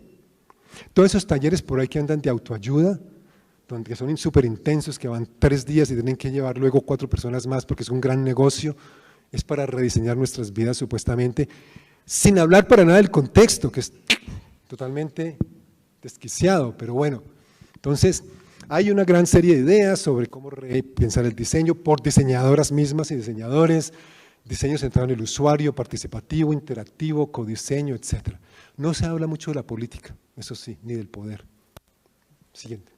Todos esos talleres por ahí que andan de autoayuda, donde son súper intensos, que van 3 días y tienen que llevar luego 4 personas más porque es un gran negocio, es para rediseñar nuestras vidas supuestamente, sin hablar para nada del contexto, que es totalmente desquiciado, pero bueno. Entonces, hay una gran serie de ideas sobre cómo repensar el diseño por diseñadoras mismas y diseñadores, diseño centrado en el usuario, participativo, interactivo, codiseño, etc. No se habla mucho de la política, eso sí, ni del poder. Siguiente.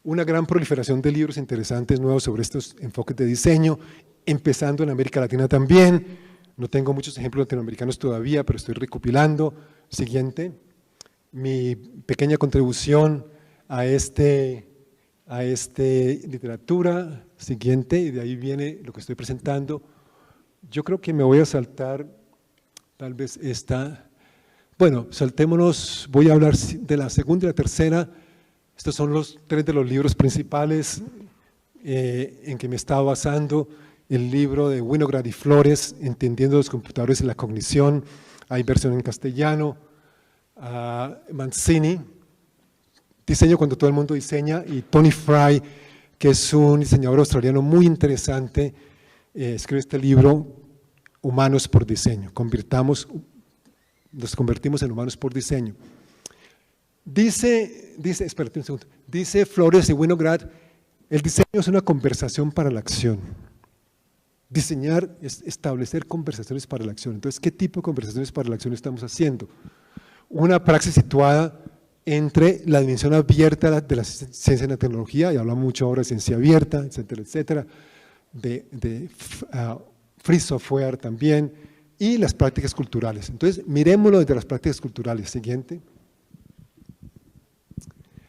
Una gran proliferación de libros interesantes nuevos sobre estos enfoques de diseño, empezando en América Latina también. No tengo muchos ejemplos latinoamericanos todavía, pero estoy recopilando. Siguiente. Mi pequeña contribución a literatura. Siguiente, y de ahí viene lo que estoy presentando. Yo creo que me voy a saltar tal vez esta. Bueno, saltémonos, voy a hablar de la segunda y la tercera. Estos son los 3 de los libros principales en que me estaba basando. El libro de Winograd y Flores, Entendiendo los computadores y la cognición, hay versión en castellano. Mancini, Diseño cuando todo el mundo diseña, y Tony Fry, que es un diseñador australiano muy interesante, escribe este libro, Humanos por Diseño. Nos convertimos en humanos por diseño. Espérate un segundo, dice Flores y Winograd, el diseño es una conversación para la acción. Diseñar es establecer conversaciones para la acción. Entonces, ¿qué tipo de conversaciones para la acción estamos haciendo? Una praxis situada entre la dimensión abierta de la ciencia y la tecnología, y hablamos mucho ahora de ciencia abierta, etcétera, etcétera, de free software también, y las prácticas culturales. Entonces, miremoslo desde las prácticas culturales. Siguiente.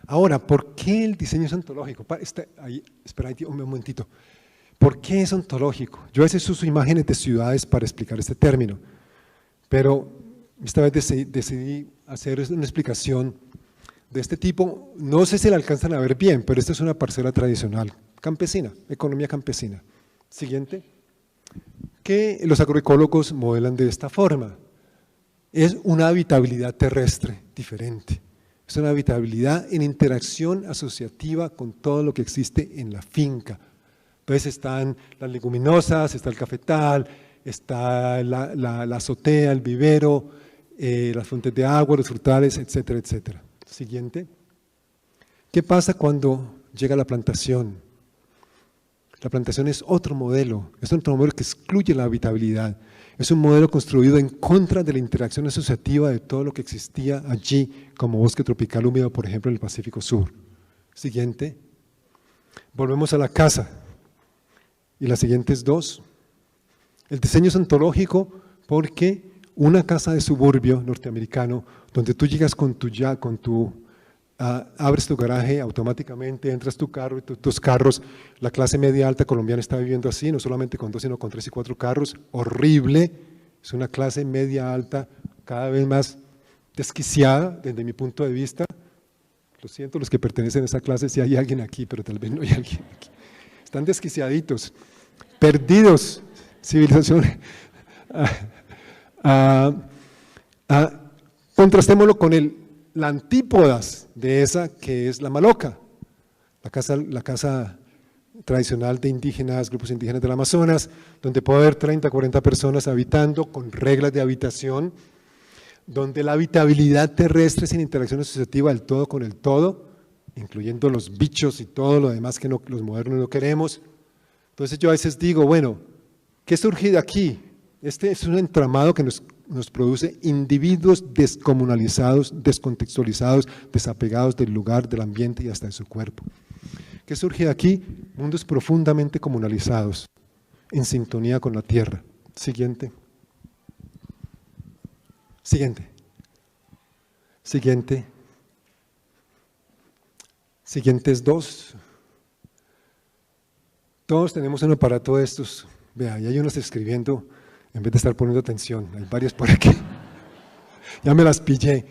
Ahora, ¿por qué el diseño es ontológico? Espera ahí un momentito. ¿Por qué es ontológico? Yo a veces uso imágenes de ciudades para explicar este término, pero esta vez decidí hacer una explicación de este tipo. No sé si la alcanzan a ver bien, pero esta es una parcela tradicional, campesina, economía campesina. Siguiente. Que los agroecólogos modelan de esta forma. Es una habitabilidad terrestre diferente. Es una habitabilidad en interacción asociativa con todo lo que existe en la finca. Entonces están las leguminosas, está el cafetal, está la azotea, el vivero, las fuentes de agua, los frutales, etcétera, etcétera. Siguiente. ¿Qué pasa cuando llega la plantación? La plantación es otro modelo que excluye la habitabilidad. Es un modelo construido en contra de la interacción asociativa de todo lo que existía allí, como bosque tropical húmedo, por ejemplo, en el Pacífico Sur. Siguiente. Volvemos a la casa. Y las siguientes dos. El diseño es ontológico porque una casa de suburbio norteamericano, donde tú llegas abres tu garaje automáticamente, entras tu carro y tus carros, la clase media alta colombiana está viviendo así, no solamente con 2, sino con 3 y 4 carros, horrible, es una clase media alta cada vez más desquiciada desde mi punto de vista. Lo siento, los que pertenecen a esa clase, si hay alguien aquí, pero tal vez no hay alguien aquí. Están desquiciaditos, perdidos, civilización. Contrastémoslo con la antípodas de esa, que es la maloca, la casa tradicional de indígenas, grupos indígenas del Amazonas, donde puede haber 30, 40 personas habitando con reglas de habitación, donde la habitabilidad terrestre es en interacción asociativa del todo con el todo, incluyendo los bichos y todo lo demás que los modernos no queremos. Entonces yo a veces digo, bueno, ¿qué surge de aquí? Este es un entramado que nos produce individuos descomunalizados, descontextualizados, desapegados del lugar, del ambiente y hasta de su cuerpo. ¿Qué surge de aquí? Mundos profundamente comunalizados, en sintonía con la tierra. Siguiente. Siguiente. Siguiente. Siguientes dos. Todos tenemos un aparato de estos. Vea, y hay unos escribiendo en vez de estar poniendo atención. Hay varios por aquí. Ya me las pillé.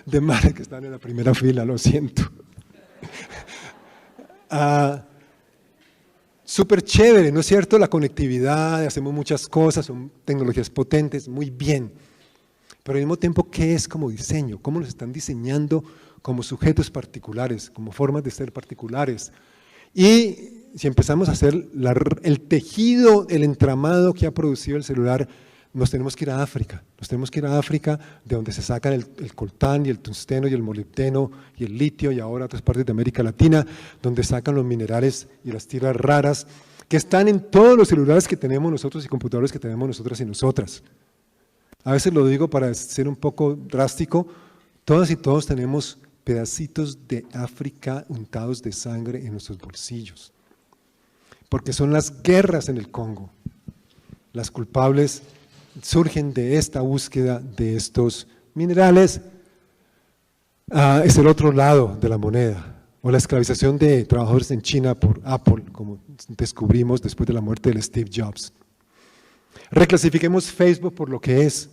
De madre que están en la primera fila, lo siento. Súper chévere, ¿no es cierto? La conectividad, hacemos muchas cosas, son tecnologías potentes, muy bien. Pero al mismo tiempo, ¿qué es como diseño? ¿Cómo nos están diseñando como sujetos particulares, como formas de ser particulares? Y si empezamos a hacer el tejido, el entramado que ha producido el celular, nos tenemos que ir a África. Nos tenemos que ir a África, de donde se sacan el coltán y el tungsteno y el molibdeno y el litio, y ahora otras partes de América Latina, donde sacan los minerales y las tierras raras, que están en todos los celulares que tenemos nosotros y computadores que tenemos nosotras y nosotras. A veces lo digo para ser un poco drástico, todas y todos tenemos pedacitos de África untados de sangre en nuestros bolsillos, porque son las guerras en el Congo. Las culpables surgen de esta búsqueda de estos minerales. Es el otro lado de la moneda, o la esclavización de trabajadores en China por Apple, como descubrimos después de la muerte de Steve Jobs. Reclasifiquemos Facebook por lo que es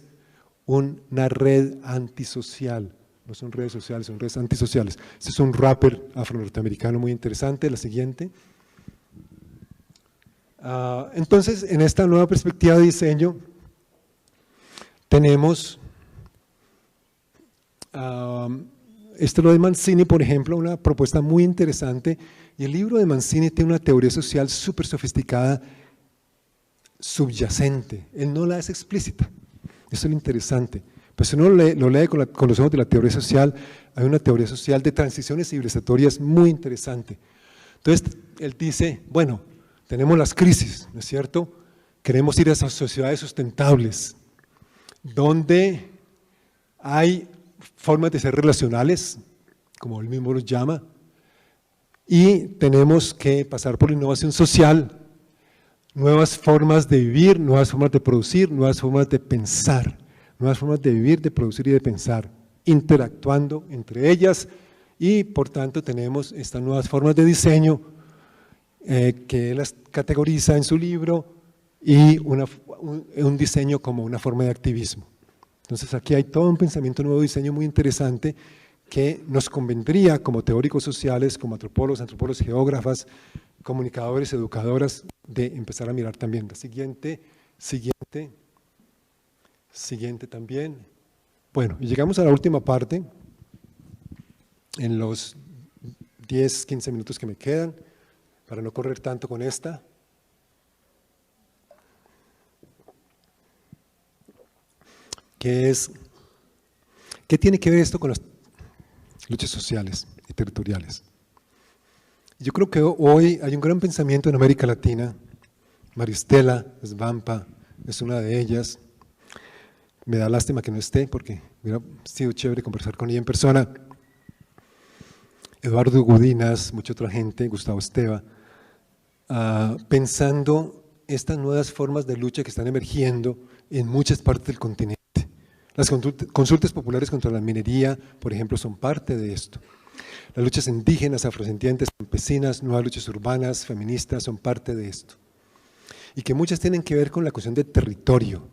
una red antisocial. No son redes sociales, son redes antisociales. Este es un rapper afro-norteamericano muy interesante. La siguiente. Entonces, en esta nueva perspectiva de diseño, tenemos lo de Mancini, por ejemplo, una propuesta muy interesante. Y el libro de Mancini tiene una teoría social súper sofisticada, subyacente. Él no la hace explícita. Eso es lo interesante. Pues si uno lo lee con los ojos de la teoría social, hay una teoría social de transiciones civilizatorias muy interesante. Entonces, él dice, bueno, tenemos las crisis, ¿no es cierto? Queremos ir a esas sociedades sustentables, donde hay formas de ser relacionales, como él mismo los llama, y tenemos que pasar por la innovación social, nuevas formas de vivir, nuevas formas de producir, nuevas formas de pensar, nuevas formas de vivir, de producir y de pensar. interactuando entre ellas y por tanto tenemos estas nuevas formas de diseño que él las categoriza en su libro y un diseño como una forma de activismo. Entonces aquí hay todo un pensamiento nuevo de diseño muy interesante que nos convendría como teóricos sociales, como antropólogos, geógrafas, comunicadores, educadoras, de empezar a mirar también. La siguiente también. Bueno, y llegamos a la última parte, en los 10, 15 minutos que me quedan, para no correr tanto con esta. ¿Qué tiene que ver esto con las luchas sociales y territoriales? Yo creo que hoy hay un gran pensamiento en América Latina. Maristela Svampa es una de ellas. Me da lástima que no esté porque hubiera sido chévere conversar con ella en persona. Eduardo Gudinas, mucha otra gente, Gustavo Esteva, pensando estas nuevas formas de lucha que están emergiendo en muchas partes del continente. Las consultas populares contra la minería, por ejemplo, son parte de esto. Las luchas indígenas, afrodescendientes, campesinas, nuevas luchas urbanas, feministas, son parte de esto. Y que muchas tienen que ver con la cuestión del territorio,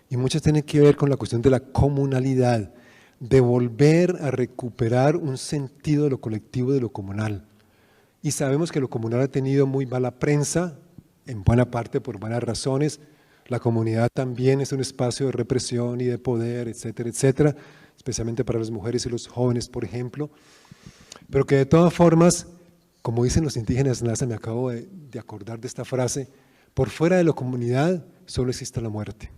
y muchas tienen que ver con la cuestión de la comunalidad, de volver a recuperar un sentido de lo colectivo, de lo comunal. Y sabemos que lo comunal ha tenido muy mala prensa, en buena parte por buenas razones. La comunidad también es un espacio de represión y de poder, etcétera, etcétera, especialmente para las mujeres y los jóvenes, por ejemplo. Pero que de todas formas, como dicen los indígenas NASA, me acabo de acordar de esta frase, por fuera de la comunidad solo existe la muerte.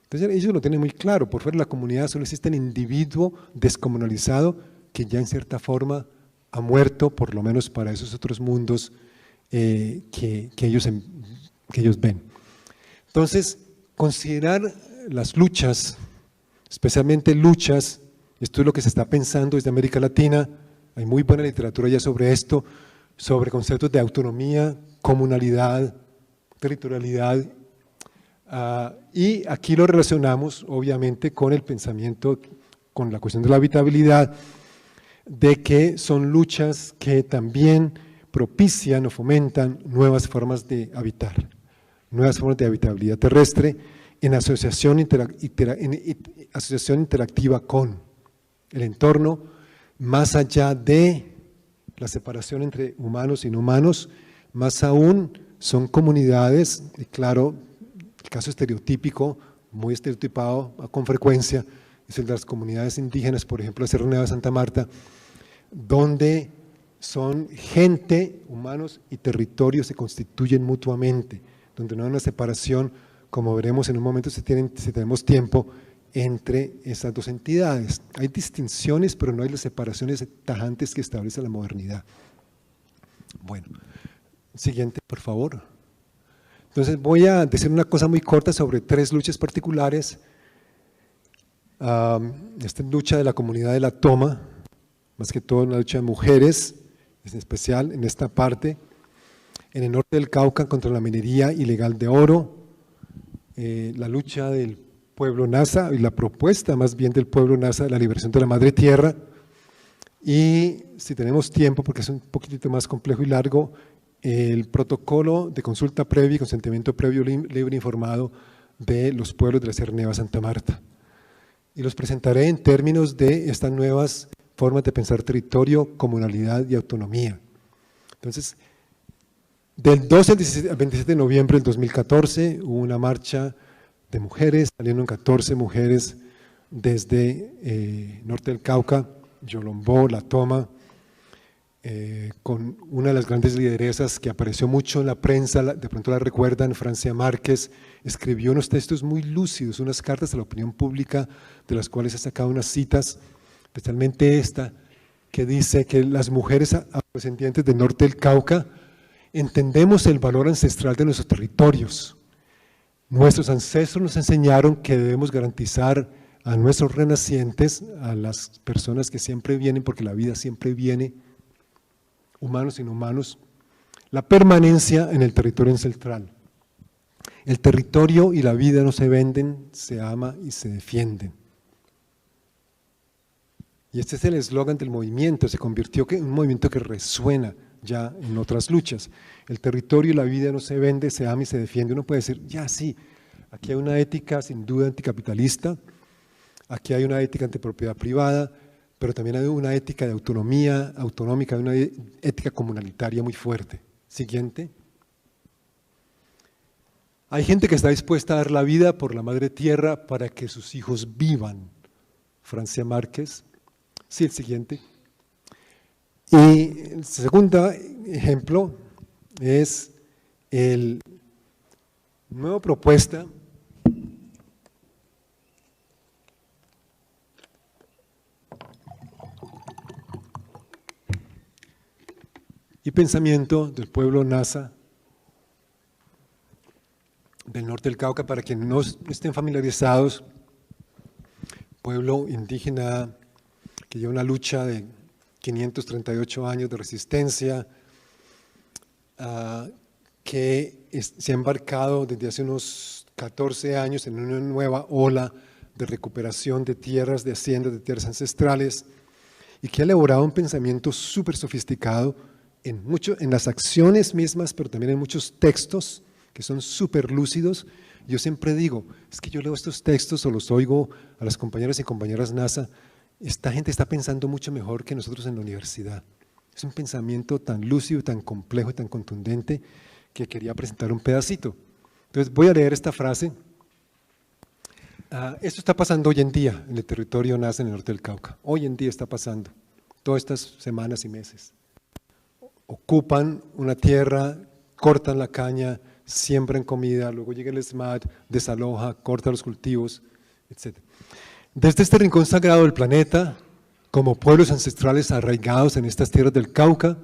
Entonces ellos lo tienen muy claro, por fuera de la comunidad solo existe el individuo descomunalizado que ya en cierta forma ha muerto, por lo menos para esos otros mundos que ellos ven. Entonces, considerar las luchas, especialmente luchas, esto es lo que se está pensando desde América Latina, hay muy buena literatura ya sobre esto, sobre conceptos de autonomía, comunalidad, territorialidad, y aquí lo relacionamos obviamente con el pensamiento, con la cuestión de la habitabilidad, de que son luchas que también propician o fomentan nuevas formas de habitar, nuevas formas de habitabilidad terrestre en asociación interactiva con el entorno, más allá de la separación entre humanos y no humanos, más aún son comunidades, y claro, el caso estereotípico, muy estereotipado con frecuencia, es el de las comunidades indígenas, por ejemplo, la Sierra Nevada de Santa Marta, donde son gente, humanos y territorios se constituyen mutuamente, donde no hay una separación, como veremos en un momento si tenemos tiempo, entre esas dos entidades. Hay distinciones, pero no hay las separaciones tajantes que establece la modernidad. Bueno, siguiente, por favor. Entonces voy a decir una cosa muy corta sobre tres luchas particulares. Esta lucha de la comunidad de la toma, más que todo una lucha de mujeres, en especial en esta parte, en el norte del Cauca contra la minería ilegal de oro, la lucha del pueblo Nasa y la propuesta más bien del pueblo Nasa de la liberación de la madre tierra, y si tenemos tiempo, porque es un poquitito más complejo y largo, el protocolo de consulta previa y consentimiento previo libre e informado de los pueblos de la Sierra Nevada de Santa Marta. Y los presentaré en términos de estas nuevas formas de pensar territorio, comunalidad y autonomía. Entonces, del 12 al 27 de noviembre del 2014 hubo una marcha de mujeres, salieron 14 mujeres desde norte del Cauca, Yolombó, La Toma, con una de las grandes lideresas que apareció mucho en la prensa, de pronto la recuerdan, Francia Márquez, escribió unos textos muy lúcidos, unas cartas a la opinión pública, de las cuales he sacado unas citas, especialmente esta, que dice que las mujeres afrodescendientes del norte del Cauca entendemos el valor ancestral de nuestros territorios. Nuestros ancestros nos enseñaron que debemos garantizar a nuestros renacientes, a las personas que siempre vienen, porque la vida siempre viene, humanos y inhumanos, la permanencia en el territorio ancestral. El territorio y la vida no se venden, se ama y se defienden. Y este es el eslogan del movimiento, se convirtió en un movimiento que resuena ya en otras luchas. El territorio y la vida no se vende, se ama y se defiende. Uno puede decir, ya sí, aquí hay una ética sin duda anticapitalista, aquí hay una ética antipropiedad privada, pero también hay una ética de autonomía autonómica, una ética comunitaria muy fuerte. Siguiente. Hay gente que está dispuesta a dar la vida por la madre tierra para que sus hijos vivan. Francia Márquez. Sí, el siguiente. Y el segundo ejemplo es el nueva propuesta y pensamiento del pueblo Nasa del norte del Cauca. Para quienes no estén familiarizados, pueblo indígena que lleva una lucha de 538 años de resistencia, que se ha embarcado desde hace unos 14 años en una nueva ola de recuperación de tierras, de haciendas, de tierras ancestrales, y que ha elaborado un pensamiento súper sofisticado en las acciones mismas, pero también en muchos textos que son súper lúcidos. Yo siempre digo, es que yo leo estos textos o los oigo a las compañeras y compañeras NASA, esta gente está pensando mucho mejor que nosotros en la universidad. Es un pensamiento tan lúcido, tan complejo y tan contundente que quería presentar un pedacito. Entonces voy a leer esta frase. Esto está pasando hoy en día en el territorio NASA en el norte del Cauca. Hoy en día está pasando, todas estas semanas y meses. Ocupan una tierra, cortan la caña, siembran comida, luego llega el SMAT, desaloja, corta los cultivos, etc. Desde este rincón sagrado del planeta, como pueblos ancestrales arraigados en estas tierras del Cauca,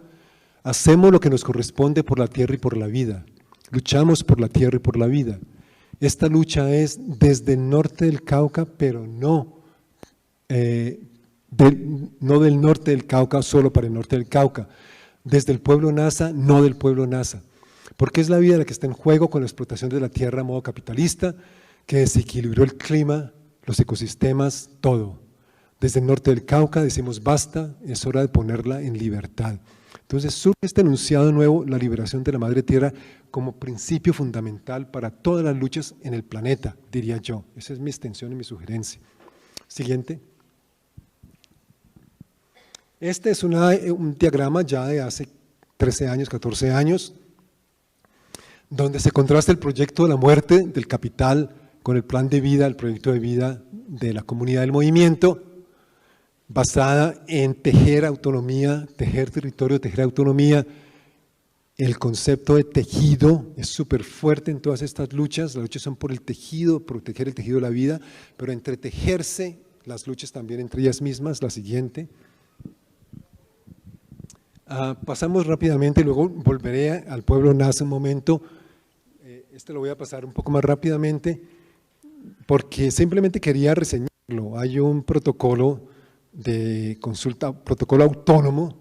hacemos lo que nos corresponde por la tierra y por la vida. Luchamos por la tierra y por la vida. Esta lucha es desde el norte del Cauca, pero no del norte del Cauca solo para el norte del Cauca. Desde el pueblo Nasa, no del pueblo Nasa. Porque es la vida la que está en juego con la explotación de la tierra a modo capitalista, que desequilibró el clima, los ecosistemas, todo. Desde el norte del Cauca decimos basta, es hora de ponerla en libertad. Entonces surge este enunciado nuevo, la liberación de la madre tierra, como principio fundamental para todas las luchas en el planeta, diría yo. Esa es mi extensión y mi sugerencia. Siguiente. Este es un diagrama ya de hace 13 años, 14 años, donde se contrasta el proyecto de la muerte del capital con el plan de vida, el proyecto de vida de la comunidad del movimiento, basada en tejer autonomía, tejer territorio, tejer autonomía. El concepto de tejido es súper fuerte en todas estas luchas. Las luchas son por el tejido, proteger el tejido de la vida, pero entretejerse las luchas también entre ellas mismas. La siguiente. Pasamos rápidamente, luego volveré al pueblo Nasa un momento. Este lo voy a pasar un poco más rápidamente porque simplemente quería reseñarlo. Hay un protocolo de consulta, protocolo autónomo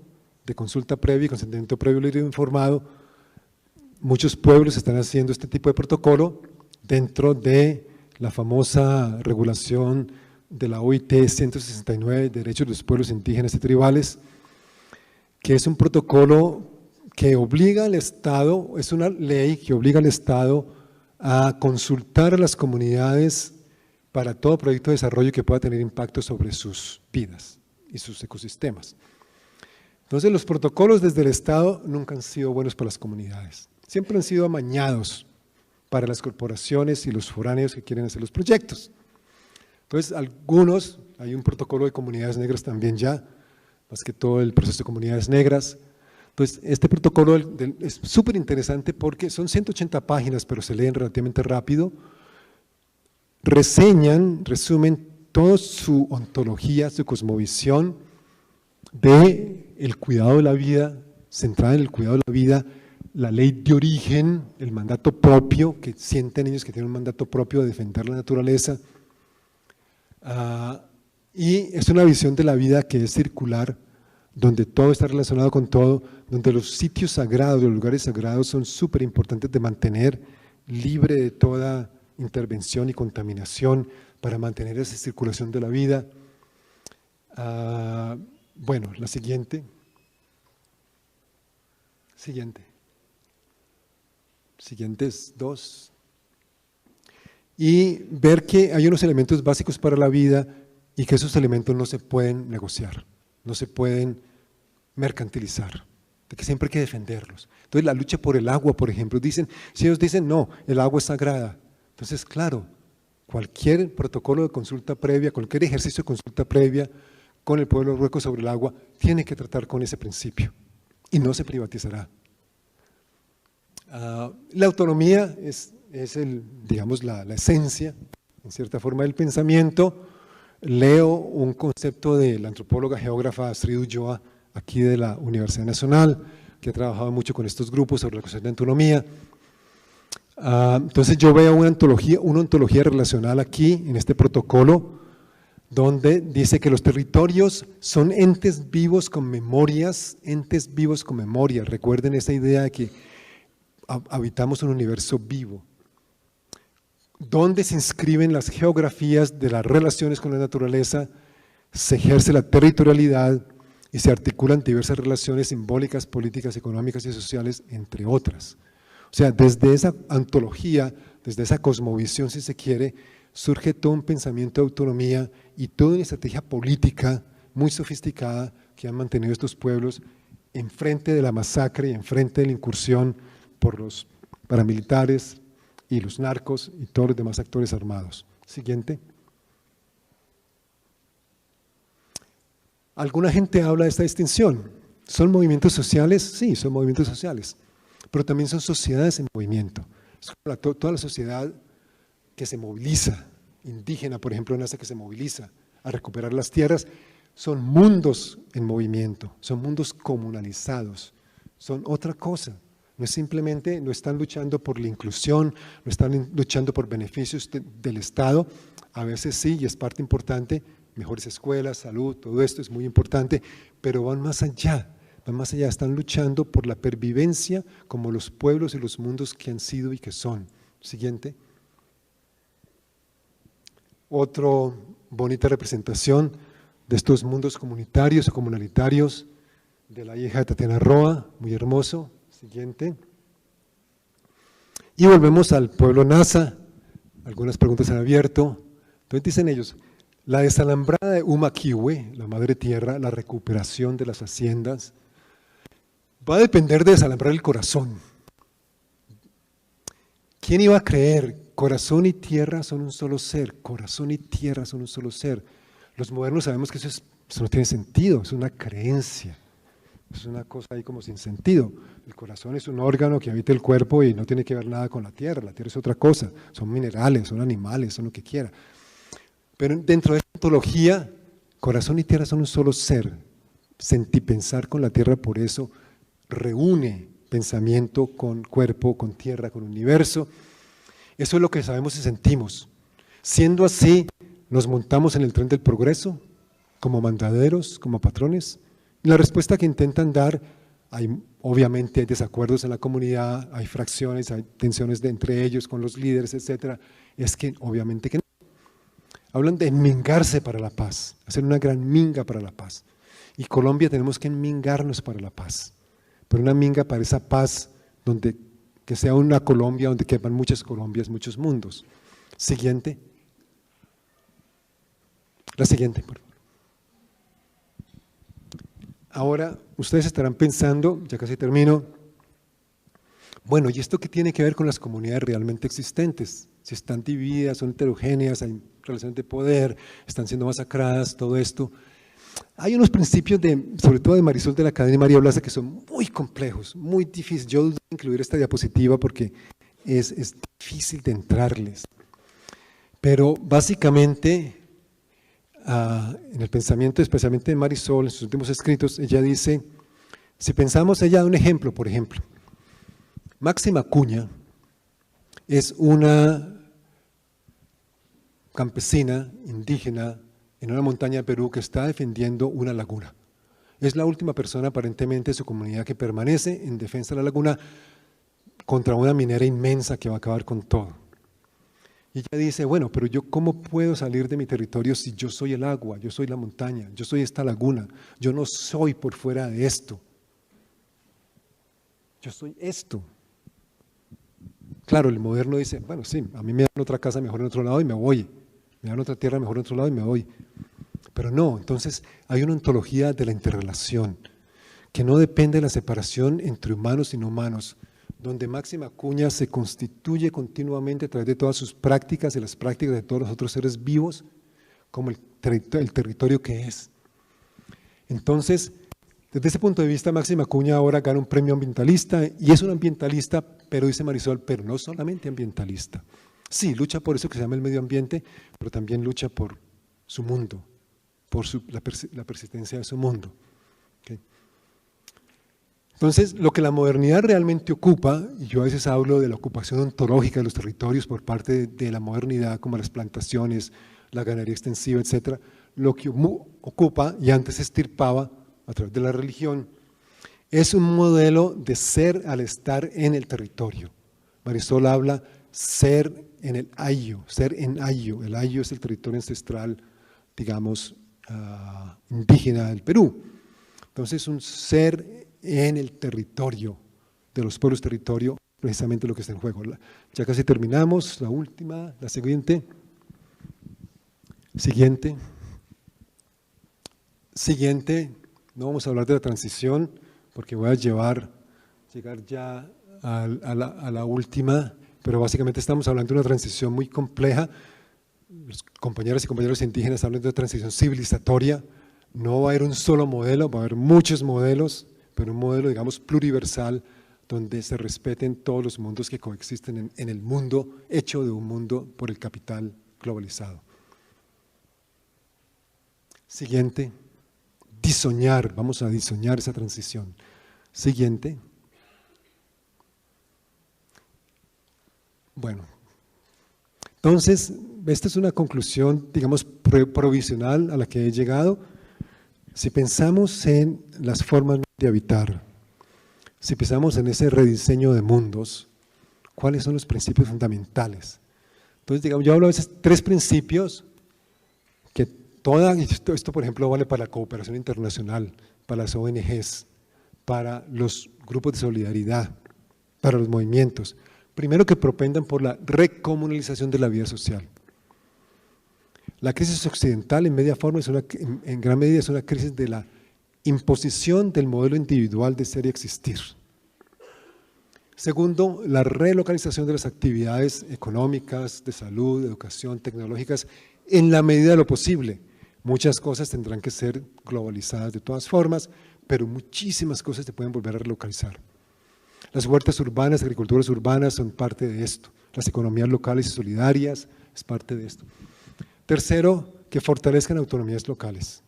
de consulta previa y consentimiento previo libre e informado. Muchos pueblos están haciendo este tipo de protocolo dentro de la famosa regulación de la OIT 169, Derechos de los Pueblos Indígenas y Tribales, que es un protocolo que obliga al Estado, es una ley que obliga al Estado a consultar a las comunidades para todo proyecto de desarrollo que pueda tener impacto sobre sus vidas y sus ecosistemas. Entonces los protocolos desde el Estado nunca han sido buenos para las comunidades, siempre han sido amañados para las corporaciones y los foráneos que quieren hacer los proyectos. Entonces algunos, hay un protocolo de comunidades negras también ya, más que todo el proceso de comunidades negras. Entonces este protocolo es súper interesante porque son 180 páginas, pero se leen relativamente rápido, resumen toda su ontología, su cosmovisión de el cuidado de la vida, centrada en el cuidado de la vida, la ley de origen, el mandato propio, que sienten ellos que tienen un mandato propio de defender la naturaleza, y es una visión de la vida que es circular, donde todo está relacionado con todo, donde los sitios sagrados, los lugares sagrados son súper importantes de mantener libre de toda intervención y contaminación para mantener esa circulación de la vida. Bueno, la siguiente. Siguientes dos. Y ver que hay unos elementos básicos para la vida y que esos elementos no se pueden negociar, no se pueden mercantilizar, de que siempre hay que defenderlos. Entonces la lucha por el agua, por ejemplo, si ellos dicen no, el agua es sagrada, entonces claro, cualquier protocolo de consulta previa, cualquier ejercicio de consulta previa con el pueblo rueco sobre el agua, tiene que tratar con ese principio y no se privatizará. La autonomía es digamos, la esencia, en cierta forma, del pensamiento. Leo un concepto de la antropóloga geógrafa Astrid Ulloa, aquí de la Universidad Nacional, que ha trabajado mucho con estos grupos sobre la cuestión de autonomía. Entonces yo veo una ontología relacional aquí, en este protocolo, donde dice que los territorios son entes vivos con memorias, Recuerden esa idea de que habitamos un universo vivo, donde se inscriben las geografías de las relaciones con la naturaleza, se ejerce la territorialidad y se articulan diversas relaciones simbólicas, políticas, económicas y sociales, entre otras. O sea, desde esa antología, desde esa cosmovisión, si se quiere, surge todo un pensamiento de autonomía y toda una estrategia política muy sofisticada que han mantenido estos pueblos enfrente de la masacre y enfrente de la incursión por los paramilitares y los narcos y todos los demás actores armados. Siguiente. Alguna gente habla de esta distinción. ¿Son movimientos sociales? Sí, son movimientos sociales, pero también son sociedades en movimiento. Es toda la sociedad que se moviliza, indígena, por ejemplo, nace que se moviliza a recuperar las tierras, son mundos en movimiento, son mundos comunalizados, son otra cosa. No es simplemente, no están luchando por la inclusión, no están luchando por beneficios del Estado, a veces sí, y es parte importante, mejores escuelas, salud, todo esto es muy importante, pero van más allá, están luchando por la pervivencia como los pueblos y los mundos que han sido y que son. Siguiente. Otra bonita representación de estos mundos comunitarios o comunalitarios de la hija de Tatiana Roa, muy hermoso. Siguiente. Y volvemos al pueblo Nasa, algunas preguntas han abierto. Entonces dicen ellos, la desalambrada de Umaquihue, la madre tierra, la recuperación de las haciendas, va a depender de desalambrar el corazón. ¿Quién iba a creer? Corazón y tierra son un solo ser, corazón y tierra son un solo ser. Los modernos sabemos que eso no tiene sentido, es una creencia. Es una cosa ahí como sin sentido. El corazón es un órgano que habita el cuerpo y no tiene que ver nada con la tierra es otra cosa, son minerales, son animales, son lo que quiera. Pero dentro de esta ontología, corazón y tierra son un solo ser. Sentipensar con la tierra, por eso reúne pensamiento con cuerpo, con tierra, con universo. Eso es lo que sabemos y sentimos. Siendo así, nos montamos en el tren del progreso, como mandaderos, como patrones. La respuesta que intentan dar, obviamente hay desacuerdos en la comunidad, hay fracciones, hay tensiones entre ellos, con los líderes, etcétera, es que obviamente que no. Hablan de enmingarse para la paz, hacer una gran minga para la paz. Y Colombia tenemos que enmingarnos para la paz, pero una minga para esa paz que sea una Colombia donde quepan muchas Colombias, muchos mundos. Siguiente. La siguiente, por favor. Ahora, ustedes estarán pensando, ya casi termino, bueno, ¿y esto qué tiene que ver con las comunidades realmente existentes? Si están divididas, son heterogéneas, hay relaciones de poder, están siendo masacradas, todo esto. Hay unos principios, sobre todo de Marisol de la Cadena y María Blasa, que son muy complejos, muy difíciles. Yo debo incluir esta diapositiva porque es difícil de entrarles. Pero básicamente, en el pensamiento, especialmente de Marisol, en sus últimos escritos, ella dice, si pensamos, ella da un ejemplo, por ejemplo, Máxima Acuña es una campesina indígena en una montaña de Perú que está defendiendo una laguna. Es la última persona aparentemente de su comunidad que permanece en defensa de la laguna contra una minera inmensa que va a acabar con todo. Y ella dice, bueno, pero yo ¿cómo puedo salir de mi territorio si yo soy el agua, yo soy la montaña, yo soy esta laguna, yo no soy por fuera de esto? Yo soy esto. Claro, el moderno dice, bueno, sí, a mí me dan otra casa mejor en otro lado y me voy, me dan otra tierra mejor en otro lado y me voy. Pero no, entonces hay una ontología de la interrelación, que no depende de la separación entre humanos y no humanos, donde Máxima Acuña se constituye continuamente a través de todas sus prácticas y las prácticas de todos los otros seres vivos, como el territorio que es. Entonces, desde ese punto de vista, Máxima Acuña ahora gana un premio ambientalista, y es un ambientalista, pero dice Marisol, pero no solamente ambientalista. Sí, lucha por eso que se llama el medio ambiente, pero también lucha por su mundo, por la persistencia de su mundo. ¿Okay? Entonces, lo que la modernidad realmente ocupa, y yo a veces hablo de la ocupación ontológica de los territorios por parte de la modernidad, como las plantaciones, la ganadería extensiva, etcétera, lo que ocupa, y antes se estirpaba a través de la religión, es un modelo de ser al estar en el territorio. Marisol habla ser en el ayo, ser en ayo. El ayo es el territorio ancestral, digamos, indígena del Perú. Entonces, un ser en el territorio de los pueblos territorio, precisamente lo que está en juego. Ya casi terminamos, la última, la siguiente. Siguiente, no vamos a hablar de la transición porque voy a llegar ya a la última, pero básicamente estamos hablando de una transición muy compleja. Los compañeros y compañeros indígenas hablan de una transición civilizatoria. No va a haber un solo modelo, va a haber muchos modelos, pero un modelo, digamos, pluriversal, donde se respeten todos los mundos que coexisten en el mundo, hecho de un mundo por el capital globalizado. Siguiente, diseñar, vamos a diseñar esa transición. Siguiente. Bueno, entonces, esta es una conclusión, digamos, provisional a la que he llegado. Si pensamos en las formas de habitar, si pensamos en ese rediseño de mundos, ¿cuáles son los principios fundamentales? Entonces, digamos, yo hablo a veces de 3 principios que esto por ejemplo vale para la cooperación internacional, para las ONGs, para los grupos de solidaridad, para los movimientos. Primero, que propendan por la recomunalización de la vida social. La crisis occidental en gran medida es una crisis de la imposición del modelo individual de ser y existir. Segundo, la relocalización de las actividades económicas, de salud, de educación, tecnológicas, en la medida de lo posible. Muchas cosas tendrán que ser globalizadas de todas formas, pero muchísimas cosas se pueden volver a relocalizar. Las huertas urbanas, agriculturas urbanas son parte de esto. Las economías locales y solidarias es parte de esto. Tercero, que fortalezcan autonomías locales.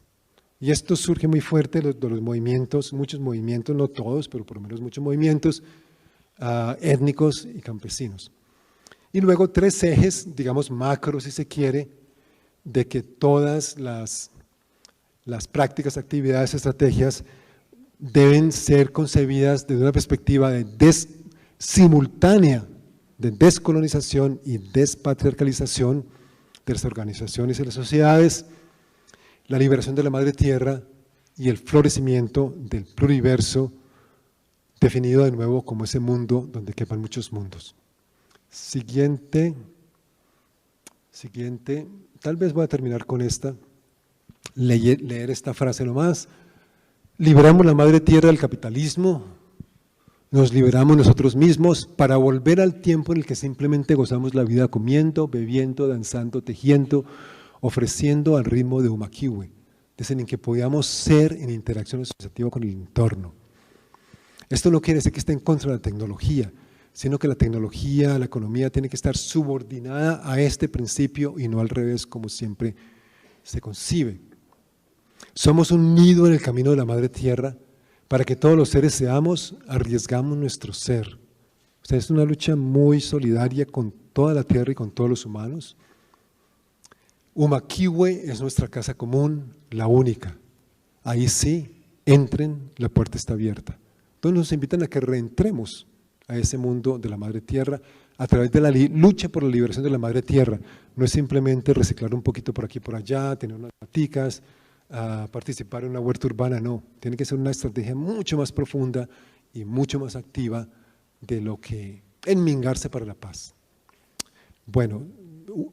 Y esto surge muy fuerte de los movimientos, muchos movimientos, no todos, pero por lo menos muchos movimientos étnicos y campesinos. Y luego 3 ejes, digamos macro si se quiere, de que todas las prácticas, actividades, estrategias deben ser concebidas desde una perspectiva simultánea de descolonización y despatriarcalización de las organizaciones y las sociedades, la liberación de la madre tierra y el florecimiento del pluriverso, definido de nuevo como ese mundo donde quepan muchos mundos. Siguiente, tal vez voy a terminar con esta, leer esta frase nomás. Liberamos la madre tierra del capitalismo, nos liberamos nosotros mismos para volver al tiempo en el que simplemente gozamos la vida comiendo, bebiendo, danzando, tejiendo, ofreciendo al ritmo de Umakiwe, desde en que podíamos ser en interacción asociativa con el entorno. Esto no quiere decir que esté en contra de la tecnología, sino que la tecnología, la economía tiene que estar subordinada a este principio y no al revés como siempre se concibe. Somos un nido en el camino de la madre tierra. Para que todos los seres seamos, arriesgamos nuestro ser. O sea, es una lucha muy solidaria con toda la tierra y con todos los humanos. Umakiwe es nuestra casa común, la única. Ahí sí, entren, la puerta está abierta. Entonces nos invitan a que reentremos a ese mundo de la madre tierra, a través de la lucha por la liberación de la madre tierra. No es simplemente reciclar un poquito por aquí y por allá, tener unas maticas, participar en una huerta urbana, no. Tiene que ser una estrategia mucho más profunda y mucho más activa de lo que enmingarse para la paz. Bueno,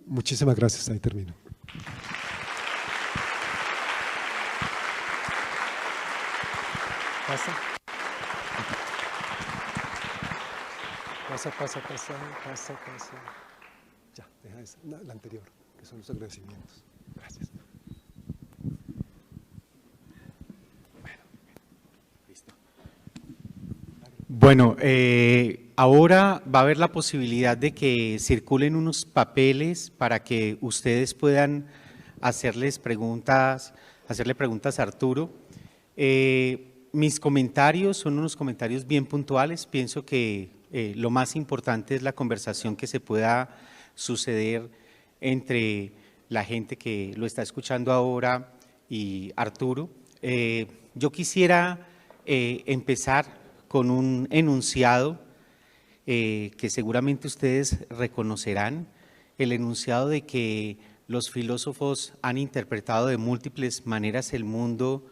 muchísimas gracias, ahí termino. Pasa. Pasa. Ya, deja esa, la anterior, que son los agradecimientos. Gracias. Bueno, ahora va a haber la posibilidad de que circulen unos papeles para que ustedes puedan hacerle preguntas a Arturo. Mis comentarios son unos comentarios bien puntuales. Pienso que lo más importante es la conversación que se pueda suceder entre la gente que lo está escuchando ahora y Arturo. Yo quisiera empezar con un enunciado que seguramente ustedes reconocerán, el enunciado de que los filósofos han interpretado de múltiples maneras el mundo.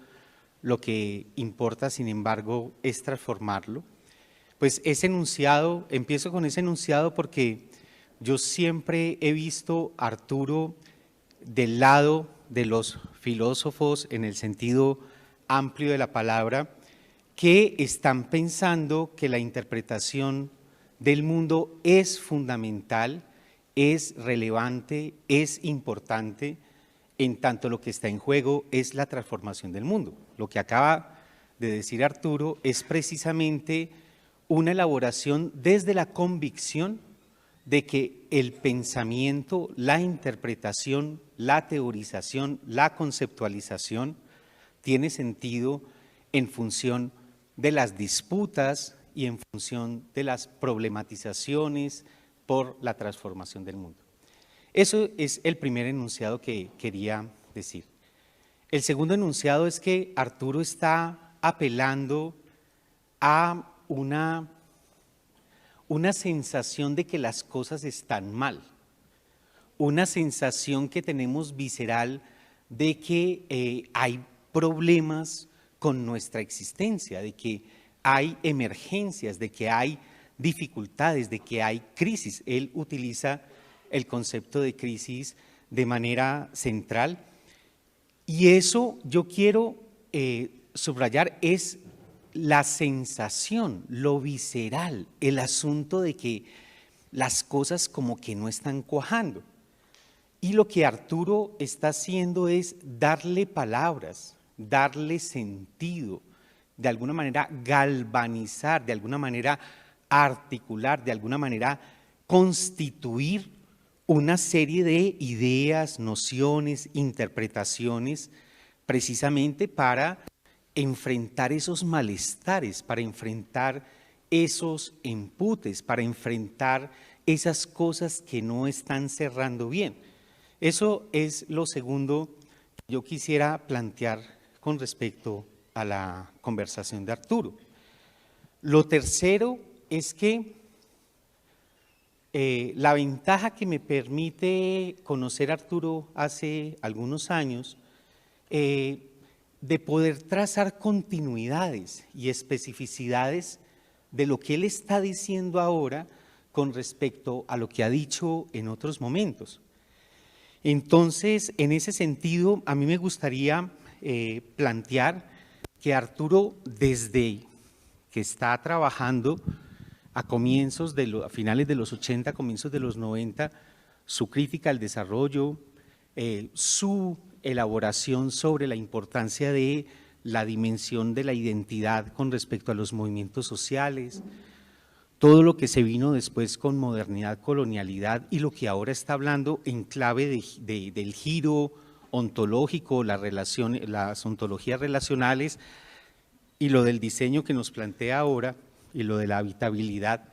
Lo que importa, sin embargo, es transformarlo. Pues ese enunciado, empiezo con ese enunciado porque yo siempre he visto a Arturo del lado de los filósofos en el sentido amplio de la palabra, que están pensando que la interpretación del mundo es fundamental, es relevante, es importante, en tanto lo que está en juego es la transformación del mundo. Lo que acaba de decir Arturo es precisamente una elaboración desde la convicción de que el pensamiento, la interpretación, la teorización, la conceptualización tiene sentido en función de las disputas y en función de las problematizaciones por la transformación del mundo. Eso es el primer enunciado que quería decir. El segundo enunciado es que Arturo está apelando a una sensación de que las cosas están mal, una sensación que tenemos visceral de que hay problemas con nuestra existencia, de que hay emergencias, de que hay dificultades, de que hay crisis. Él utiliza el concepto de crisis de manera central y eso yo quiero subrayar es la sensación, lo visceral, el asunto de que las cosas como que no están cuajando. Y lo que Arturo está haciendo es darle palabras, darle sentido, de alguna manera galvanizar, de alguna manera articular, de alguna manera constituir una serie de ideas, nociones, interpretaciones, precisamente para enfrentar esos malestares, para enfrentar esos emputes, para enfrentar esas cosas que no están cerrando bien. Eso es lo segundo que yo quisiera plantear con respecto a la conversación de Arturo. Lo tercero es que la ventaja que me permite conocer a Arturo hace algunos años, de poder trazar continuidades y especificidades de lo que él está diciendo ahora con respecto a lo que ha dicho en otros momentos. Entonces, en ese sentido, a mí me gustaría plantear que Arturo, desde que está trabajando a finales de los 80, comienzos de los 90, su crítica al desarrollo, su elaboración sobre la importancia de la dimensión de la identidad con respecto a los movimientos sociales, todo lo que se vino después con modernidad, colonialidad y lo que ahora está hablando en clave del giro ontológico, las ontologías relacionales y lo del diseño que nos plantea ahora y lo de la habitabilidad,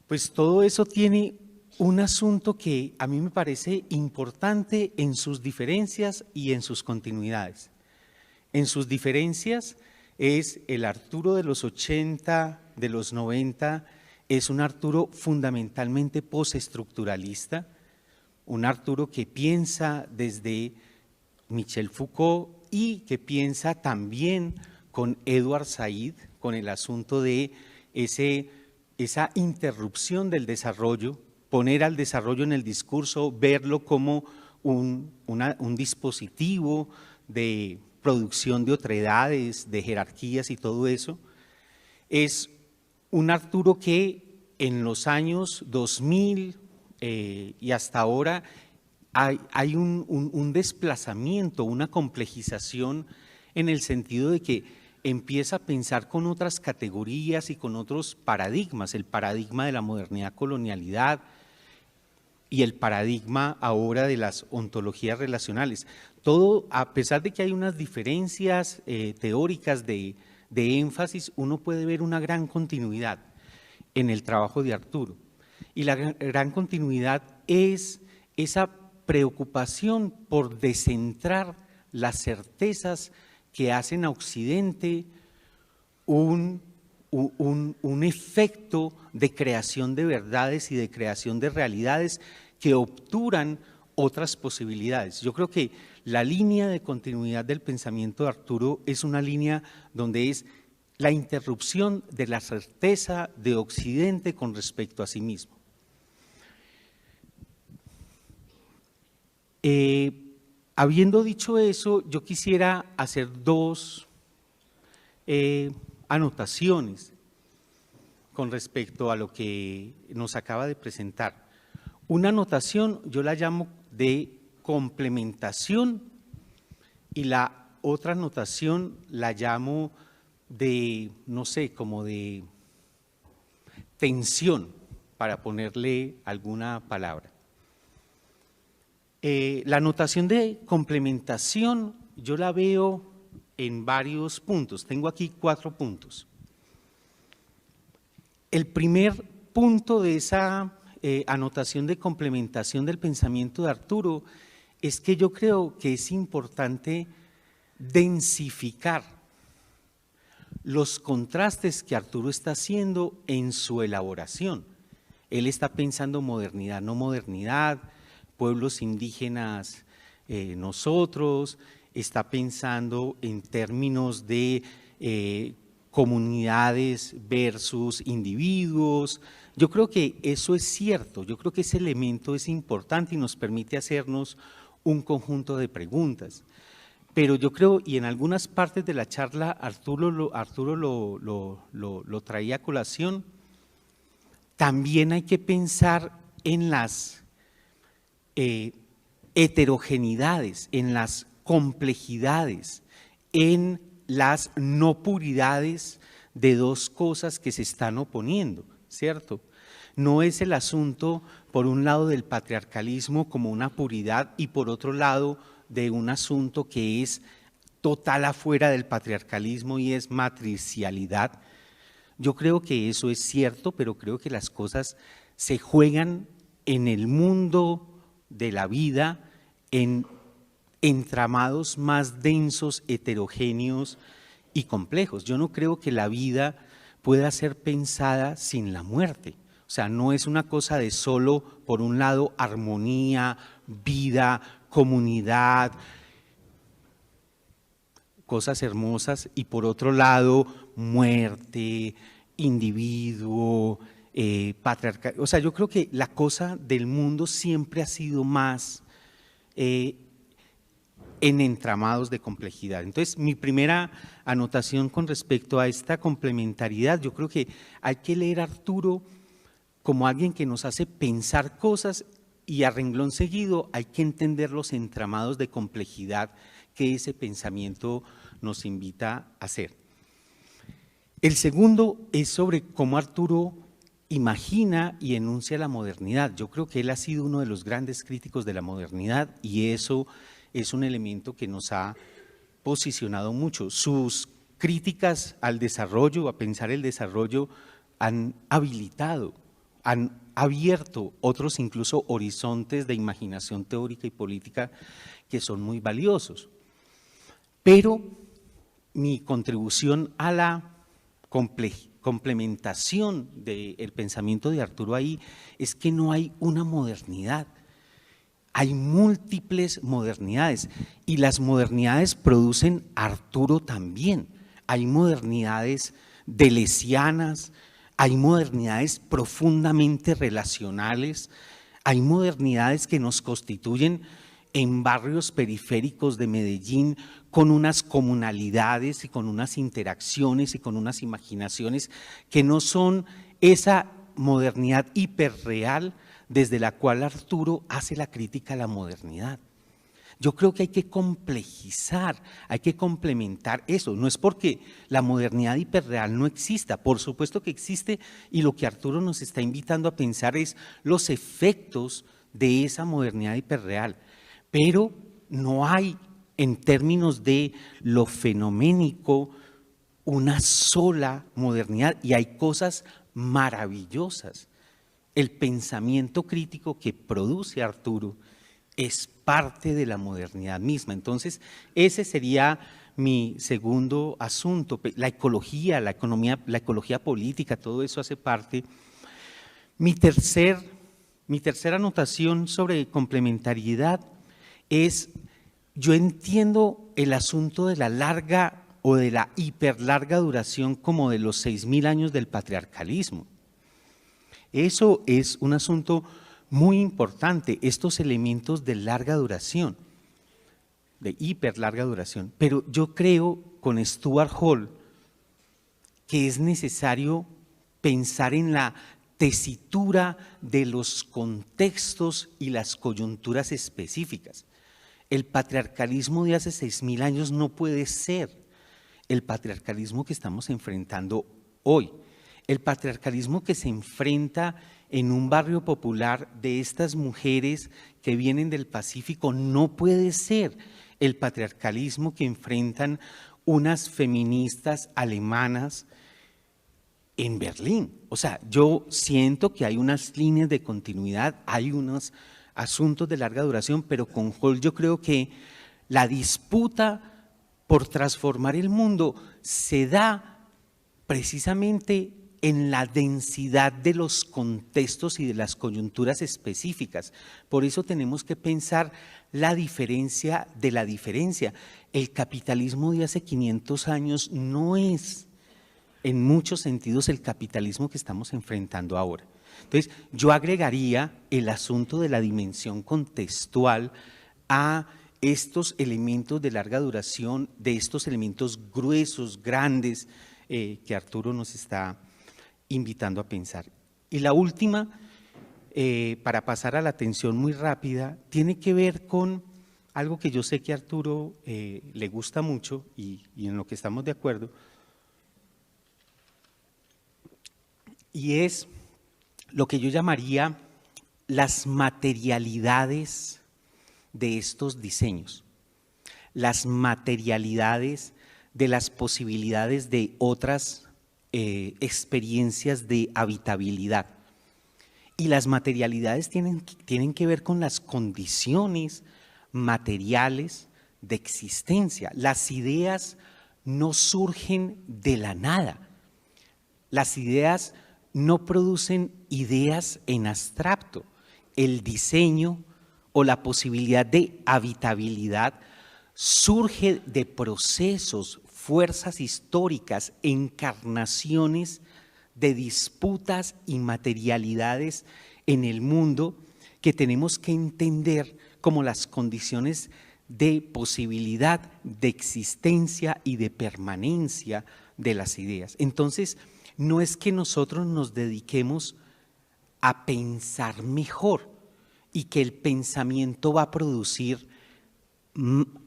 pues todo eso tiene un asunto que a mí me parece importante en sus diferencias y en sus continuidades. En sus diferencias es el Arturo de los 80, de los 90, es un Arturo fundamentalmente postestructuralista, un Arturo que piensa desde Michel Foucault y que piensa también con Edward Said, con el asunto de esa interrupción del desarrollo, poner al desarrollo en el discurso, verlo como un dispositivo de producción de otredades, de jerarquías y todo eso. Es un Arturo que en los años 2000 y hasta ahora hay un desplazamiento, una complejización en el sentido de que empieza a pensar con otras categorías y con otros paradigmas, el paradigma de la modernidad-colonialidad y el paradigma ahora de las ontologías relacionales. Todo, a pesar de que hay unas diferencias teóricas de énfasis, uno puede ver una gran continuidad en el trabajo de Arturo. Y la gran continuidad es esa preocupación por descentrar las certezas que hacen a Occidente un efecto de creación de verdades y de creación de realidades que obturan otras posibilidades. Yo creo que la línea de continuidad del pensamiento de Arturo es una línea donde es la interrupción de la certeza de Occidente con respecto a sí mismo. Habiendo dicho eso, yo quisiera hacer dos anotaciones con respecto a lo que nos acaba de presentar. Una anotación yo la llamo de complementación y la otra anotación la llamo de, no sé, como de tensión, para ponerle alguna palabra. La notación de complementación yo la veo en varios puntos, tengo aquí 4 puntos. El primer punto de esa anotación de complementación del pensamiento de Arturo es que yo creo que es importante densificar los contrastes que Arturo está haciendo en su elaboración. Él está pensando modernidad, no modernidad, pueblos indígenas, nosotros, está pensando en términos de comunidades versus individuos. Yo creo que eso es cierto, yo creo que ese elemento es importante y nos permite hacernos un conjunto de preguntas. Pero yo creo, y en algunas partes de la charla Arturo lo traía a colación, también hay que pensar en las heterogeneidades, en las complejidades, en las no puridades de dos cosas que se están oponiendo, ¿cierto? No es el asunto, por un lado, del patriarcalismo como una puridad y por otro lado, de un asunto que es total afuera del patriarcalismo y es matricialidad. Yo creo que eso es cierto, pero creo que las cosas se juegan en el mundo de la vida, en entramados más densos, heterogéneos y complejos. Yo no creo que la vida pueda ser pensada sin la muerte. O sea, no es una cosa de solo, por un lado, armonía, vida, comunidad, cosas hermosas, y por otro lado, muerte, individuo, patriarcal. O sea, yo creo que la cosa del mundo siempre ha sido más en entramados de complejidad. Entonces, mi primera anotación con respecto a esta complementariedad, yo creo que hay que leer a Arturo como alguien que nos hace pensar cosas y a renglón seguido hay que entender los entramados de complejidad que ese pensamiento nos invita a hacer. El segundo es sobre cómo Arturo imagina y enuncia la modernidad. Yo creo que él ha sido uno de los grandes críticos de la modernidad y eso es un elemento que nos ha posicionado mucho. Sus críticas al desarrollo, a pensar el desarrollo, han habilitado, han abierto otros incluso horizontes de imaginación teórica y política que son muy valiosos. Pero mi contribución a la complementación del pensamiento de Arturo ahí es que no hay una modernidad. Hay múltiples modernidades y las modernidades producen Arturo también. Hay modernidades deleuzianas, hay modernidades profundamente relacionales, hay modernidades que nos constituyen en barrios periféricos de Medellín con unas comunalidades y con unas interacciones y con unas imaginaciones que no son esa modernidad hiperreal desde la cual Arturo hace la crítica a la modernidad. Yo creo que hay que complejizar, hay que complementar eso. No es porque la modernidad hiperreal no exista, por supuesto que existe, y lo que Arturo nos está invitando a pensar es los efectos de esa modernidad hiperreal. Pero no hay, en términos de lo fenoménico, una sola modernidad, y hay cosas maravillosas. El pensamiento crítico que produce Arturo es parte de la modernidad misma. Entonces, ese sería mi segundo asunto. La ecología, la economía, la ecología política, todo eso hace parte. Mi tercera anotación sobre complementariedad es, yo entiendo el asunto de la larga o de la hiperlarga duración como de los 6.000 años del patriarcalismo. Eso es un asunto muy importante, estos elementos de larga duración, de hiperlarga duración. Pero yo creo con Stuart Hall que es necesario pensar en la tesitura de los contextos y las coyunturas específicas. El patriarcalismo de hace 6.000 años no puede ser el patriarcalismo que estamos enfrentando hoy. El patriarcalismo que se enfrenta en un barrio popular de estas mujeres que vienen del Pacífico no puede ser el patriarcalismo que enfrentan unas feministas alemanas en Berlín. O sea, yo siento que hay unas líneas de continuidad, hay unos asuntos de larga duración, pero con Hall yo creo que la disputa por transformar el mundo se da precisamente en la densidad de los contextos y de las coyunturas específicas. Por eso tenemos que pensar la diferencia de la diferencia. El capitalismo de hace 500 años no es, en muchos sentidos, el capitalismo que estamos enfrentando ahora. Entonces, yo agregaría el asunto de la dimensión contextual a estos elementos de larga duración, de estos elementos gruesos, grandes, que Arturo nos está invitando a pensar. Y la última, para pasar a la atención muy rápida, tiene que ver con algo que yo sé que a Arturo le gusta mucho y en lo que estamos de acuerdo, y es lo que yo llamaría las materialidades de estos diseños, las materialidades de las posibilidades de otras experiencias de habitabilidad. Y las materialidades tienen que ver con las condiciones materiales de existencia. Las ideas no surgen de la nada. Las ideas no producen ideas en abstracto. El diseño o la posibilidad de habitabilidad surge de procesos, fuerzas históricas, encarnaciones de disputas y materialidades en el mundo que tenemos que entender como las condiciones de posibilidad, de existencia y de permanencia de las ideas. Entonces, no es que nosotros nos dediquemos a pensar mejor y que el pensamiento va a producir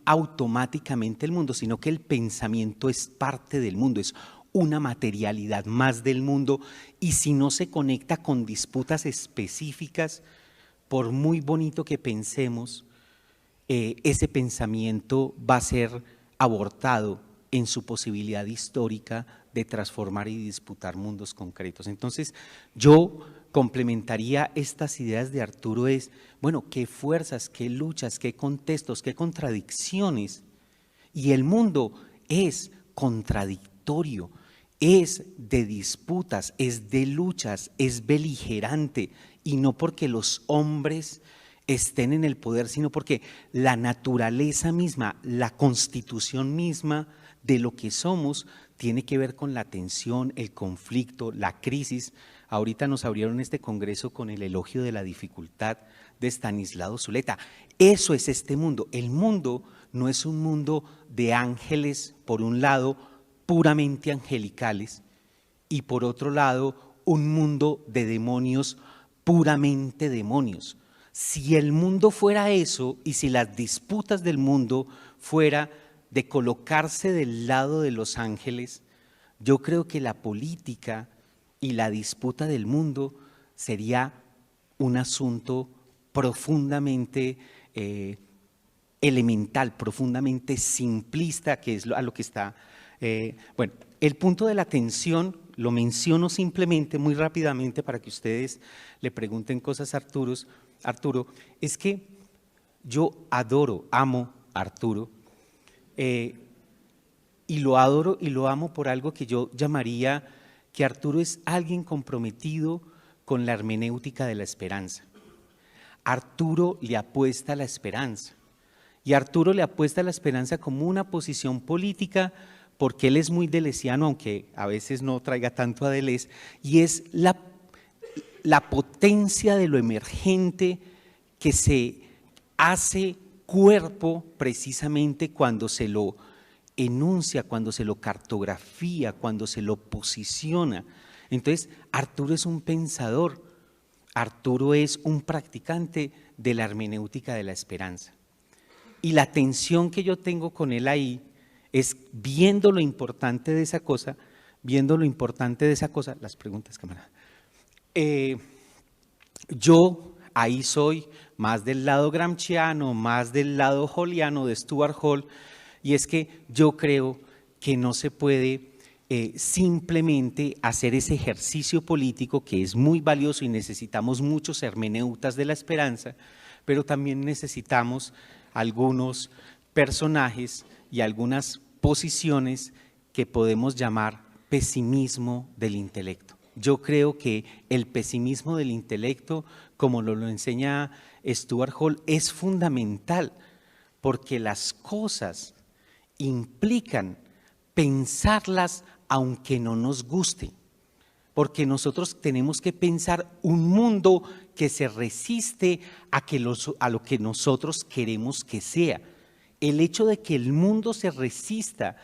automáticamente el mundo, sino que el pensamiento es parte del mundo, es una materialidad más del mundo, y si no se conecta con disputas específicas, por muy bonito que pensemos, ese pensamiento va a ser abortado en su posibilidad histórica de transformar y disputar mundos concretos. Entonces, yo complementaría estas ideas de Arturo es, bueno, qué fuerzas, qué luchas, qué contextos, qué contradicciones. Y el mundo es contradictorio, es de disputas, es de luchas, es beligerante, y no porque los hombres estén en el poder, sino porque la naturaleza misma, la constitución misma de lo que somos tiene que ver con la tensión, el conflicto, la crisis. Ahorita nos abrieron este congreso con el elogio de la dificultad de Estanislao Zuleta. Eso es este mundo. El mundo no es un mundo de ángeles, por un lado, puramente angelicales, y por otro lado, un mundo de demonios, puramente demonios. Si el mundo fuera eso, y si las disputas del mundo fuera de colocarse del lado de los ángeles, yo creo que la política y la disputa del mundo sería un asunto profundamente elemental, profundamente simplista, que es a lo que está. Bueno, el punto de la tensión lo menciono simplemente muy rápidamente para que ustedes le pregunten cosas a Arturo, es que yo amo a Arturo, y lo adoro y lo amo por algo que yo llamaría que Arturo es alguien comprometido con la hermenéutica de la esperanza. Arturo le apuesta a la esperanza, y Arturo le apuesta a la esperanza como una posición política, porque él es muy deleuziano, aunque a veces no traiga tanto a Deleuze, y es la potencia de lo emergente que se hace cuerpo precisamente cuando se lo enuncia, cuando se lo cartografía, cuando se lo posiciona. Entonces, Arturo es un pensador, Arturo es un practicante de la hermenéutica de la esperanza. Y la tensión que yo tengo con él ahí es, viendo lo importante de esa cosa, las preguntas, camarada. Yo ahí soy más del lado gramsciano, más del lado holiano de Stuart Hall, y es que yo creo que no se puede simplemente hacer ese ejercicio político, que es muy valioso y necesitamos muchos hermeneutas de la esperanza, pero también necesitamos algunos personajes y algunas posiciones que podemos llamar pesimismo del intelecto. Yo creo que el pesimismo del intelecto, como lo enseña Stuart Hall, es fundamental, porque las cosas implican pensarlas aunque no nos guste, porque nosotros tenemos que pensar un mundo que se resiste a lo que nosotros queremos que sea. El hecho de que el mundo se resista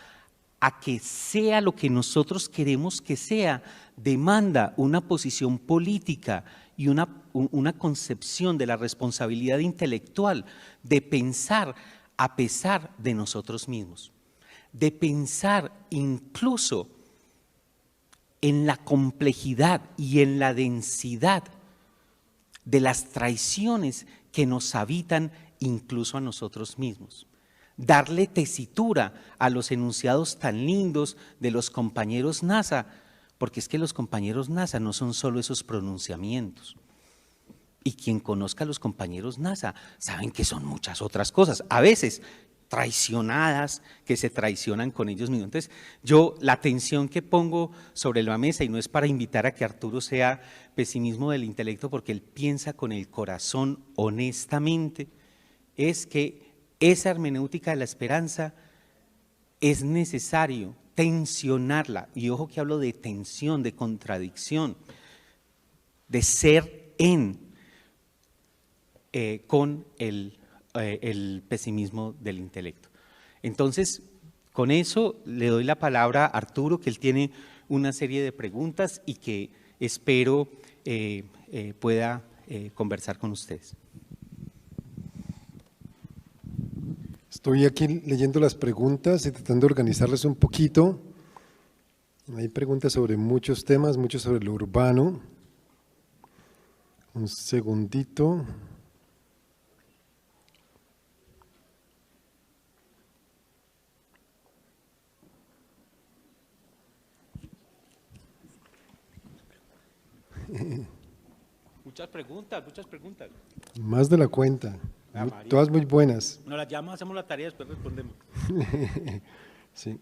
a que sea lo que nosotros queremos que sea, demanda una posición política y una concepción de la responsabilidad intelectual de pensar a pesar de nosotros mismos, de pensar incluso en la complejidad y en la densidad de las traiciones que nos habitan incluso a nosotros mismos. Darle tesitura a los enunciados tan lindos de los compañeros NASA, porque es que los compañeros NASA no son solo esos pronunciamientos. Y quien conozca a los compañeros NASA saben que son muchas otras cosas, a veces traicionadas, que se traicionan con ellos mismos. Entonces, yo la atención que pongo sobre la mesa, y no es para invitar a que Arturo sea pesimismo del intelecto, porque él piensa con el corazón honestamente, es que esa hermenéutica de la esperanza es necesario tensionarla, y ojo que hablo de tensión, de contradicción, de ser con el pesimismo del intelecto. Entonces, con eso le doy la palabra a Arturo, que él tiene una serie de preguntas y que espero pueda conversar con ustedes. Estoy aquí leyendo las preguntas y tratando de organizarlas un poquito. Hay preguntas sobre muchos temas, muchos sobre lo urbano. Un segundito. Muchas preguntas, muchas preguntas. Más de la cuenta, todas muy buenas. Nos las llamamos, hacemos la tarea, después respondemos. Sí.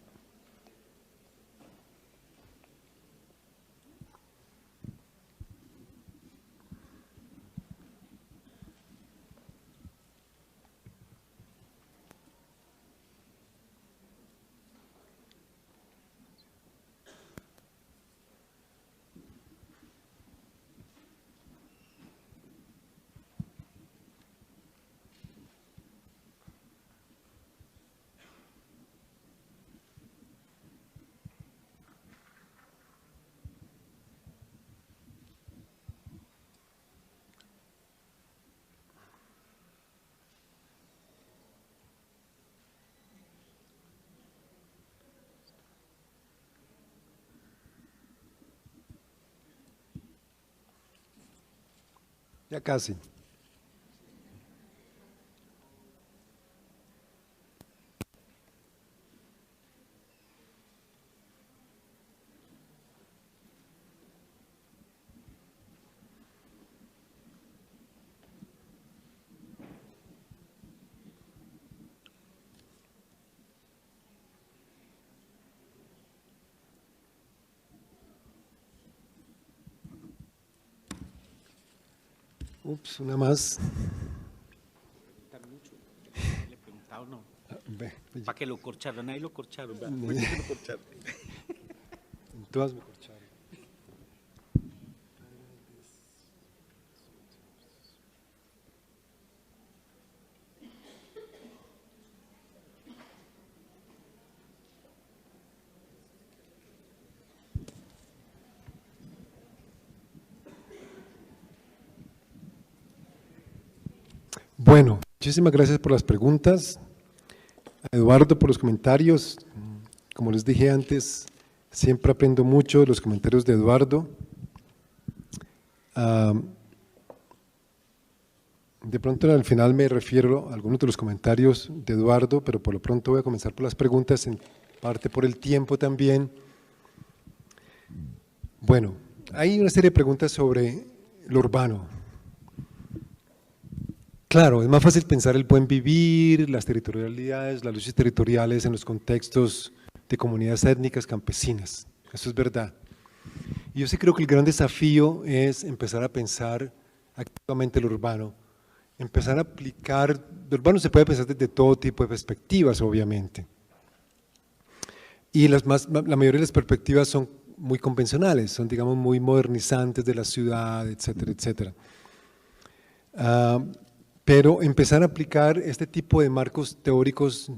Ya casi. Ups, una más. Le he preguntado, no. Ve, Para que lo corcharon, ahí lo corcharon. todas me corcharon. Bueno, muchísimas gracias por las preguntas, a Eduardo por los comentarios. Como les dije antes, siempre aprendo mucho de los comentarios de Eduardo. De pronto al final me refiero a algunos de los comentarios de Eduardo, pero por lo pronto voy a comenzar por las preguntas, en parte por el tiempo también. Bueno, hay una serie de preguntas sobre lo urbano. Claro, es más fácil pensar el buen vivir, las territorialidades, las luchas territoriales en los contextos de comunidades étnicas campesinas. Eso es verdad. Y yo sí creo que el gran desafío es empezar a pensar activamente lo urbano, empezar a aplicar, lo urbano se puede pensar desde todo tipo de perspectivas, obviamente. Y la mayoría de las perspectivas son muy convencionales, son, digamos, muy modernizantes de la ciudad, etcétera, etcétera. Pero empezar a aplicar este tipo de marcos teóricos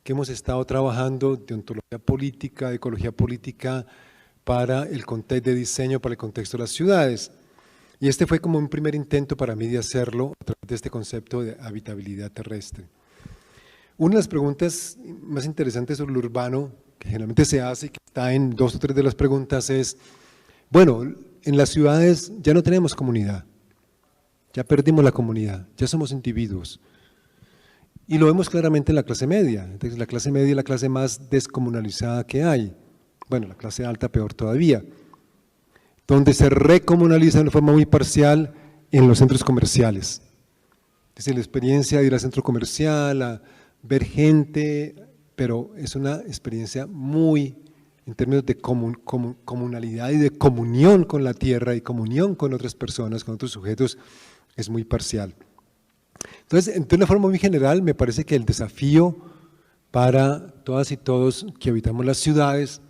que hemos estado trabajando, de ontología política, de ecología política, para el contexto de diseño, para el contexto de las ciudades. Y este fue como un primer intento para mí de hacerlo a través de este concepto de habitabilidad terrestre. Una de las preguntas más interesantes sobre lo urbano, que generalmente se hace y que está en 2 o 3 de las preguntas es, bueno, en las ciudades ya no tenemos comunidad. Ya perdimos la comunidad, ya somos individuos. Y lo vemos claramente en la clase media. Entonces, la clase media es la clase más descomunalizada que hay. Bueno, la clase alta peor todavía. Donde se recomunaliza de una forma muy parcial en los centros comerciales. Es decir, la experiencia de ir al centro comercial, a ver gente, pero es una experiencia muy, en términos de comunalidad y de comunión con la tierra y comunión con otras personas, con otros sujetos, es muy parcial. Entonces, de una forma muy general, me parece que el desafío para todas y todos que habitamos las ciudades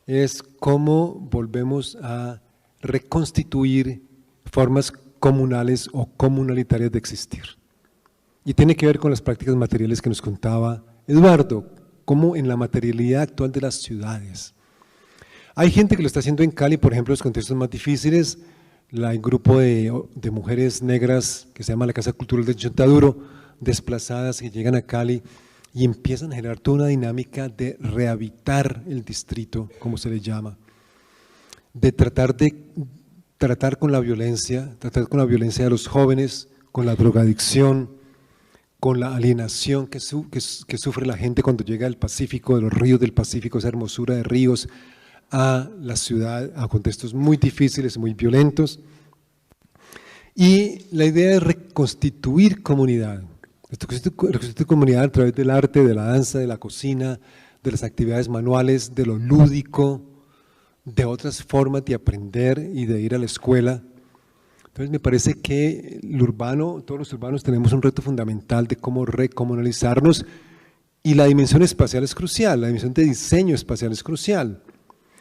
es cómo volvemos a reconstituir formas comunales o comunalitarias de existir. Y tiene que ver con las prácticas materiales que nos contaba Eduardo, como en la materialidad actual de las ciudades. Hay gente que lo está haciendo en Cali, por ejemplo, en los contextos más difíciles. Hay un grupo de mujeres negras que se llama la Casa Cultural de Chontaduro, desplazadas que llegan a Cali y empiezan a generar toda una dinámica de rehabilitar el distrito, como se le llama, de tratar con la violencia de los jóvenes, con la drogadicción, con la alienación que sufre la gente cuando llega al Pacífico, de los ríos del Pacífico, esa hermosura de ríos, a la ciudad, a contextos muy difíciles, muy violentos. Y la idea es reconstituir comunidad. Reconstituir comunidad a través del arte, de la danza, de la cocina, de las actividades manuales, de lo lúdico, de otras formas de aprender y de ir a la escuela. Entonces me parece que lo urbano, todos los urbanos tenemos un reto fundamental de cómo recomunalizarnos, y la dimensión espacial es crucial, la dimensión de diseño espacial es crucial.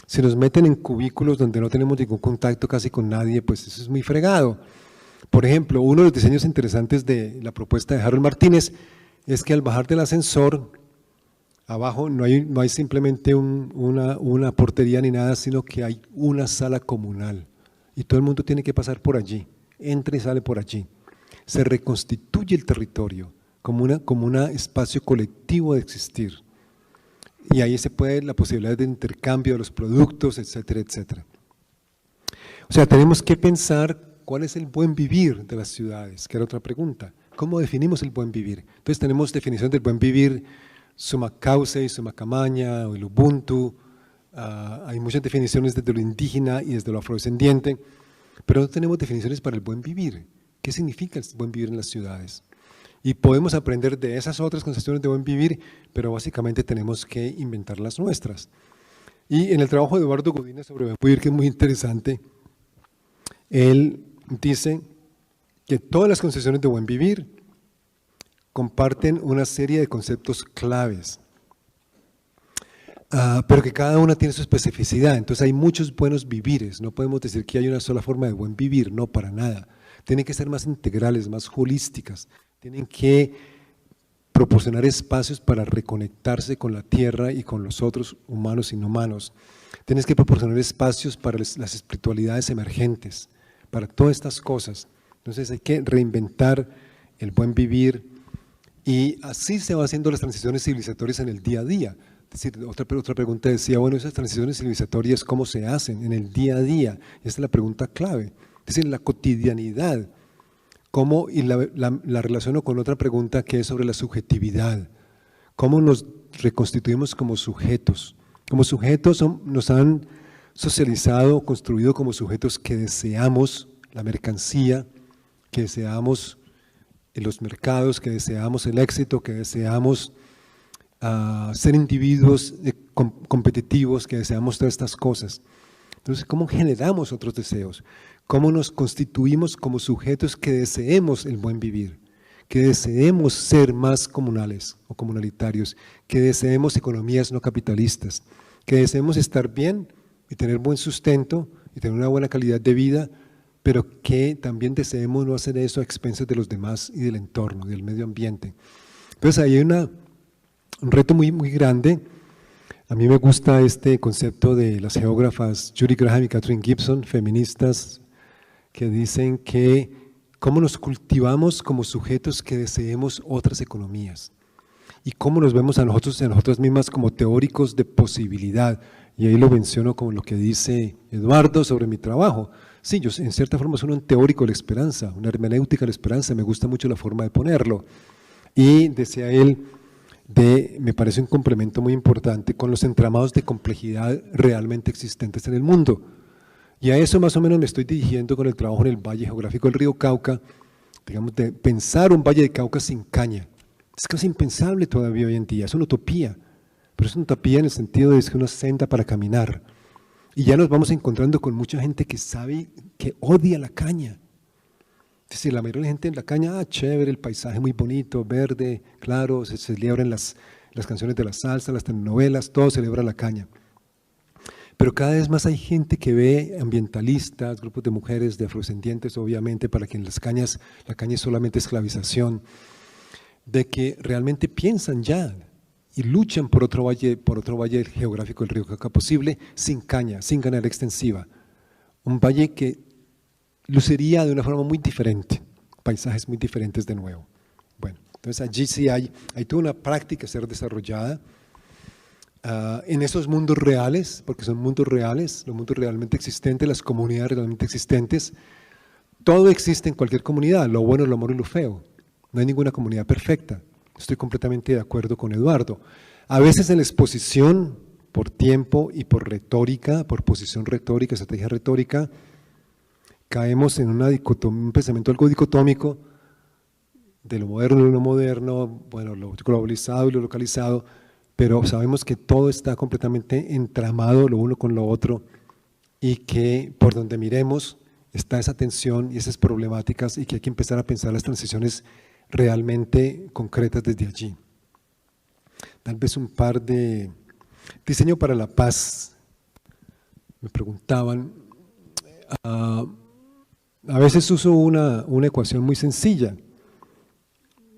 Si nos meten en cubículos donde no tenemos ningún contacto casi con nadie, pues eso es muy fregado. Por ejemplo, uno de los diseños interesantes de la propuesta de Harold Martínez es que al bajar del ascensor, abajo no hay simplemente una portería ni nada, sino que hay una sala comunal y todo el mundo tiene que pasar por allí, entra y sale por allí. Se reconstituye el territorio como un espacio colectivo de existir. Y ahí se puede la posibilidad de intercambio de los productos, etcétera, etcétera. O sea, tenemos que pensar ¿cuál es el buen vivir de las ciudades? Que era otra pregunta. ¿Cómo definimos el buen vivir? Entonces tenemos definición del buen vivir, summa causa, summa camaña, o el Ubuntu. Hay muchas definiciones desde lo indígena y desde lo afrodescendiente, pero no tenemos definiciones para el buen vivir. ¿Qué significa el buen vivir en las ciudades? Y podemos aprender de esas otras concepciones de buen vivir, pero básicamente tenemos que inventar las nuestras. Y en el trabajo de Eduardo Godínez sobre buen vivir, que es muy interesante, él dice que todas las concepciones de buen vivir comparten una serie de conceptos claves, pero que cada una tiene su especificidad. Entonces hay muchos buenos vivires, no podemos decir que hay una sola forma de buen vivir, no, para nada. Tienen que ser más integrales, más holísticas, tienen que proporcionar espacios para reconectarse con la tierra y con los otros humanos y no humanos. Tienes que proporcionar espacios para las espiritualidades emergentes, para todas estas cosas. Entonces hay que reinventar el buen vivir y así se van haciendo las transiciones civilizatorias en el día a día. Es decir, otra pregunta decía, bueno, esas transiciones civilizatorias, ¿cómo se hacen en el día a día? Esta es la pregunta clave. Es decir, la cotidianidad. ¿Cómo? Y la relaciono con otra pregunta que es sobre la subjetividad. ¿Cómo nos reconstituimos como sujetos? Como sujetos nos han socializado, construido como sujetos que deseamos la mercancía, que deseamos los mercados, que deseamos el éxito, que deseamos ser individuos competitivos, que deseamos todas estas cosas. Entonces, ¿cómo generamos otros deseos? ¿Cómo nos constituimos como sujetos que deseemos el buen vivir? Que deseemos ser más comunales o comunalitarios, que deseemos economías no capitalistas, que deseemos estar bien y tener buen sustento y tener una buena calidad de vida, pero que también deseemos no hacer eso a expensas de los demás y del entorno, del medio ambiente. Entonces ahí hay un reto muy, muy grande. A mí me gusta este concepto de las geógrafas Judy Graham y Katherine Gibson, feministas, que dicen que cómo nos cultivamos como sujetos que deseemos otras economías y cómo nos vemos a nosotros y a nosotras mismas como teóricos de posibilidad. Y ahí lo menciono como lo que dice Eduardo sobre mi trabajo. Sí, yo en cierta forma soy un teórico de la esperanza, una hermenéutica de la esperanza, me gusta mucho la forma de ponerlo. Y decía él, me parece un complemento muy importante con los entramados de complejidad realmente existentes en el mundo. Y a eso más o menos me estoy dirigiendo con el trabajo en el Valle Geográfico del Río Cauca, digamos, de pensar un Valle de Cauca sin caña. Es casi impensable todavía hoy en día, es una utopía, pero es una utopía en el sentido de que es una senda para caminar. Y ya nos vamos encontrando con mucha gente que sabe, que odia la caña. Es decir, la mayoría de la gente en la caña, chévere, el paisaje muy bonito, verde, claro, se celebran las canciones de la salsa, las telenovelas, todo celebra la caña. Pero cada vez más hay gente que ve ambientalistas, grupos de mujeres, de afrodescendientes, obviamente, para quien la caña es solamente esclavización, de que realmente piensan ya y luchan por otro valle geográfico del río Cauca posible, sin caña, sin ganadera extensiva. Un valle que luciría de una forma muy diferente, paisajes muy diferentes de nuevo. Bueno, entonces allí sí hay toda una práctica a ser desarrollada en esos mundos reales, porque son mundos reales, los mundos realmente existentes, las comunidades realmente existentes. Todo existe en cualquier comunidad, lo bueno, lo malo y lo feo. No hay ninguna comunidad perfecta. Estoy completamente de acuerdo con Eduardo. A veces en la exposición, por tiempo y por retórica, por posición retórica, estrategia retórica, caemos en un pensamiento algo dicotómico de lo moderno y lo no moderno, bueno, lo globalizado y lo localizado, pero sabemos que todo está completamente entramado lo uno con lo otro y que por donde miremos está esa tensión y esas problemáticas y que hay que empezar a pensar las transiciones realmente concretas desde allí. Tal vez un par de diseño para la paz. Me preguntaban, a veces uso una ecuación muy sencilla.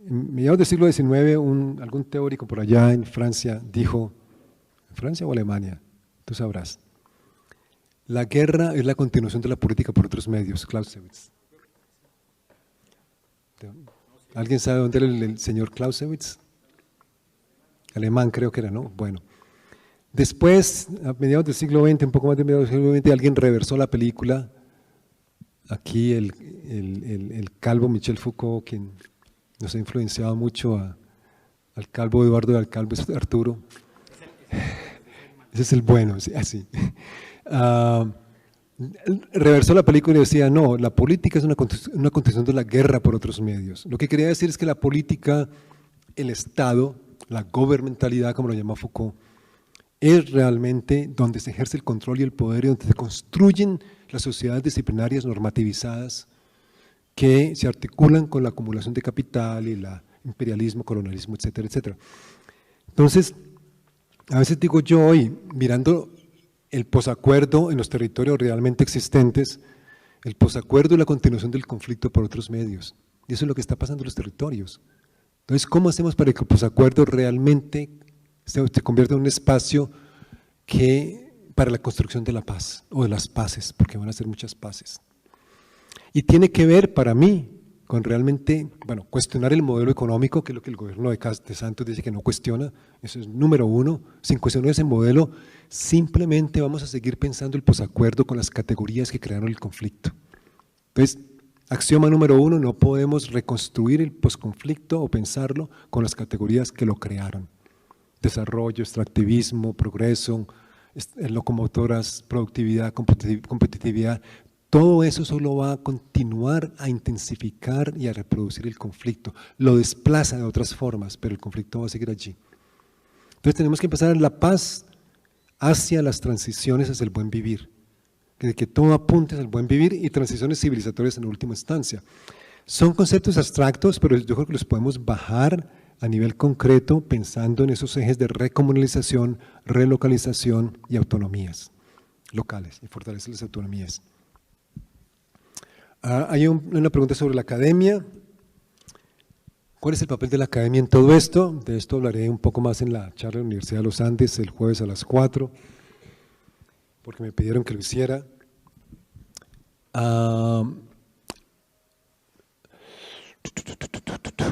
En mediados del siglo XIX, algún teórico por allá en Francia dijo, ¿en Francia o Alemania? Tú sabrás. La guerra es la continuación de la política por otros medios, Clausewitz. ¿Alguien sabe dónde era el señor Clausewitz? Alemán creo que era, ¿no? Bueno. Después, a mediados del siglo XX, un poco más de mediados del siglo XX, alguien reversó la película aquí el calvo Michel Foucault, quien nos ha influenciado mucho al calvo Eduardo y al calvo Arturo. Ese es el bueno, sí, así. Reversó la película y decía, no, la política es una continuación de la guerra por otros medios. Lo que quería decir es que la política, el Estado, la gobernamentalidad, como lo llama Foucault, es realmente donde se ejerce el control y el poder y donde se construyen las sociedades disciplinarias normativizadas que se articulan con la acumulación de capital y el imperialismo, colonialismo, etcétera, etcétera. Entonces, a veces digo yo hoy, mirando el posacuerdo en los territorios realmente existentes, el posacuerdo y la continuación del conflicto por otros medios. Y eso es lo que está pasando en los territorios. Entonces, ¿cómo hacemos para que el posacuerdo realmente se convierta en un espacio para la construcción de la paz o de las paces, porque van a ser muchas paces? Y tiene que ver, para mí, con realmente, bueno, cuestionar el modelo económico, que es lo que el gobierno de Santos dice que no cuestiona, eso es número uno. Sin cuestionar ese modelo, simplemente vamos a seguir pensando el posacuerdo con las categorías que crearon el conflicto. Entonces, axioma número uno, no podemos reconstruir el posconflicto o pensarlo con las categorías que lo crearon. Desarrollo, extractivismo, progreso, locomotoras, productividad, competitividad. Todo eso solo va a continuar a intensificar y a reproducir el conflicto. Lo desplaza de otras formas, pero el conflicto va a seguir allí. Entonces tenemos que empezar en la paz hacia las transiciones hacia el buen vivir. Que todo apunte hacia el buen vivir y transiciones civilizatorias en última instancia. Son conceptos abstractos, pero yo creo que los podemos bajar a nivel concreto pensando en esos ejes de recomunalización, relocalización y autonomías locales y fortalecer las autonomías. Hay una pregunta sobre la academia. ¿Cuál es el papel de la academia en todo esto? De esto hablaré un poco más en la charla de la Universidad de los Andes el jueves a las 4, porque me pidieron que lo hiciera.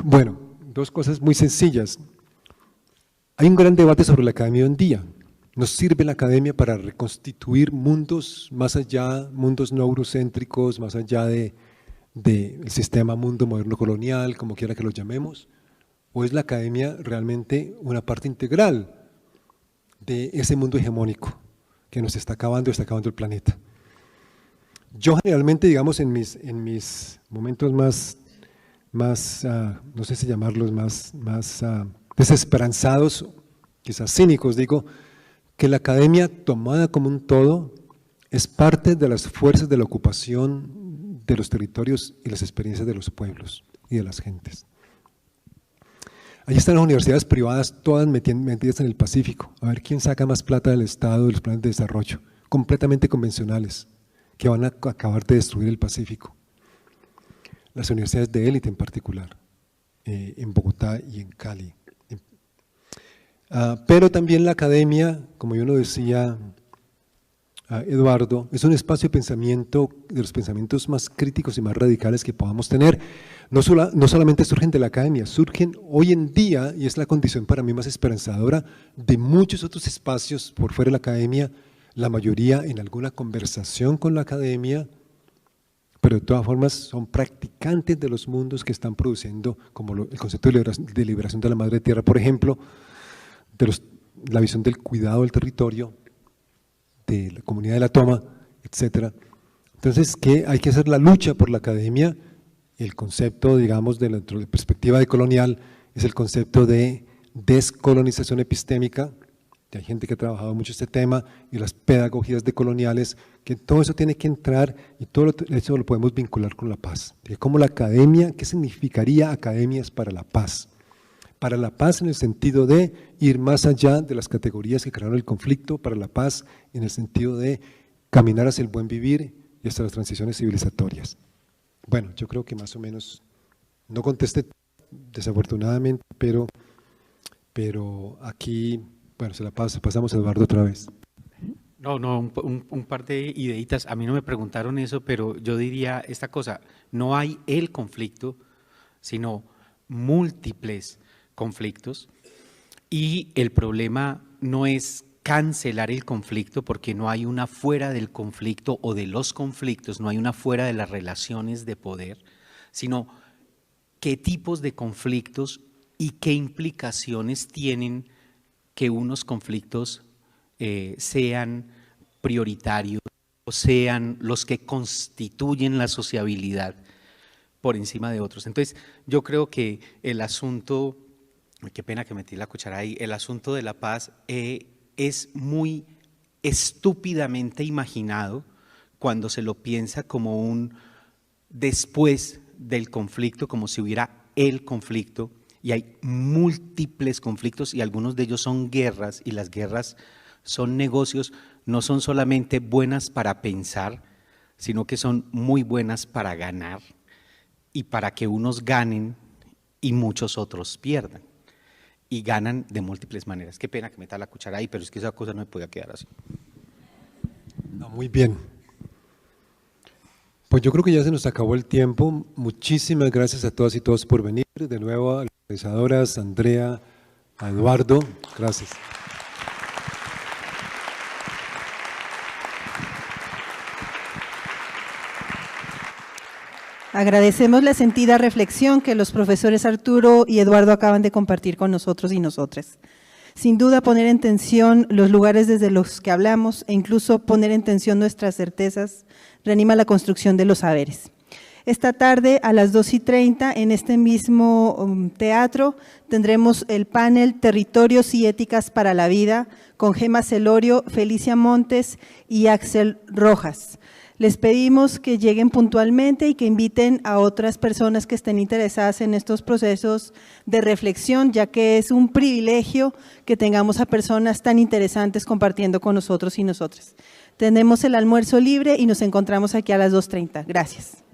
Bueno, dos cosas muy sencillas. Hay un gran debate sobre la academia hoy en día. ¿Nos sirve la academia para reconstituir mundos más allá, mundos no eurocéntricos, más allá del sistema mundo moderno colonial, como quiera que lo llamemos? ¿O es la academia realmente una parte integral de ese mundo hegemónico que nos está acabando el planeta? Yo generalmente, digamos, en mis momentos más no sé si llamarlos más desesperanzados, quizás cínicos, digo, que la academia tomada como un todo es parte de las fuerzas de la ocupación de los territorios y las experiencias de los pueblos y de las gentes. Allí están las universidades privadas todas metidas en el Pacífico, a ver quién saca más plata del Estado, de los planes de desarrollo, completamente convencionales, que van a acabar de destruir el Pacífico. Las universidades de élite en particular, en Bogotá y en Cali. Pero también la academia, como yo lo decía Eduardo, es un espacio de pensamiento, de los pensamientos más críticos y más radicales que podamos tener. No solamente surgen de la academia, surgen hoy en día, y es la condición para mí más esperanzadora, de muchos otros espacios por fuera de la academia, la mayoría en alguna conversación con la academia, pero de todas formas son practicantes de los mundos que están produciendo, como el concepto de liberación de la madre tierra, por ejemplo, la visión del cuidado del territorio, de la comunidad de la toma, etcétera. Entonces, ¿qué hay que hacer? La lucha por la academia. El concepto, digamos, de la perspectiva decolonial es el concepto de descolonización epistémica. Hay gente que ha trabajado mucho este tema y las pedagogías decoloniales, que todo eso tiene que entrar y todo eso lo podemos vincular con la paz. Como la academia, ¿qué significaría academias para la paz? Para la paz en el sentido de ir más allá de las categorías que crearon el conflicto, para la paz en el sentido de caminar hacia el buen vivir y hasta las transiciones civilizatorias. Bueno, yo creo que más o menos, no contesté desafortunadamente, pero aquí, bueno, pasamos a Eduardo otra vez. No, un par de ideitas. A mí no me preguntaron eso, pero yo diría esta cosa: no hay el conflicto, sino múltiples conflictos, y el problema no es cancelar el conflicto, porque no hay una fuera del conflicto o de los conflictos, no hay una fuera de las relaciones de poder, sino qué tipos de conflictos y qué implicaciones tienen que unos conflictos sean prioritarios o sean los que constituyen la sociabilidad por encima de otros. Entonces, yo creo que el asunto, qué pena que metí la cuchara ahí, el asunto de la paz es muy estúpidamente imaginado cuando se lo piensa como un después del conflicto, como si hubiera el conflicto, y hay múltiples conflictos y algunos de ellos son guerras, y las guerras son negocios, no son solamente buenas para pensar, sino que son muy buenas para ganar y para que unos ganen y muchos otros pierdan. Y ganan de múltiples maneras. Qué pena que meta la cuchara ahí, pero es que esa cosa no me podía quedar así. No, muy bien. Pues yo creo que ya se nos acabó el tiempo. Muchísimas gracias a todas y todos por venir. De nuevo a las organizadoras, Andrea, a Eduardo. Gracias. Agradecemos la sentida reflexión que los profesores Arturo y Eduardo acaban de compartir con nosotros y nosotras. Sin duda, poner en tensión los lugares desde los que hablamos e incluso poner en tensión nuestras certezas reanima la construcción de los saberes. Esta tarde a las 2:30 en este mismo teatro tendremos el panel Territorios y Éticas para la Vida con Gema Celorio, Felicia Montes y Axel Rojas. Les pedimos que lleguen puntualmente y que inviten a otras personas que estén interesadas en estos procesos de reflexión, ya que es un privilegio que tengamos a personas tan interesantes compartiendo con nosotros y nosotras. Tenemos el almuerzo libre y nos encontramos aquí a las 2:30. Gracias.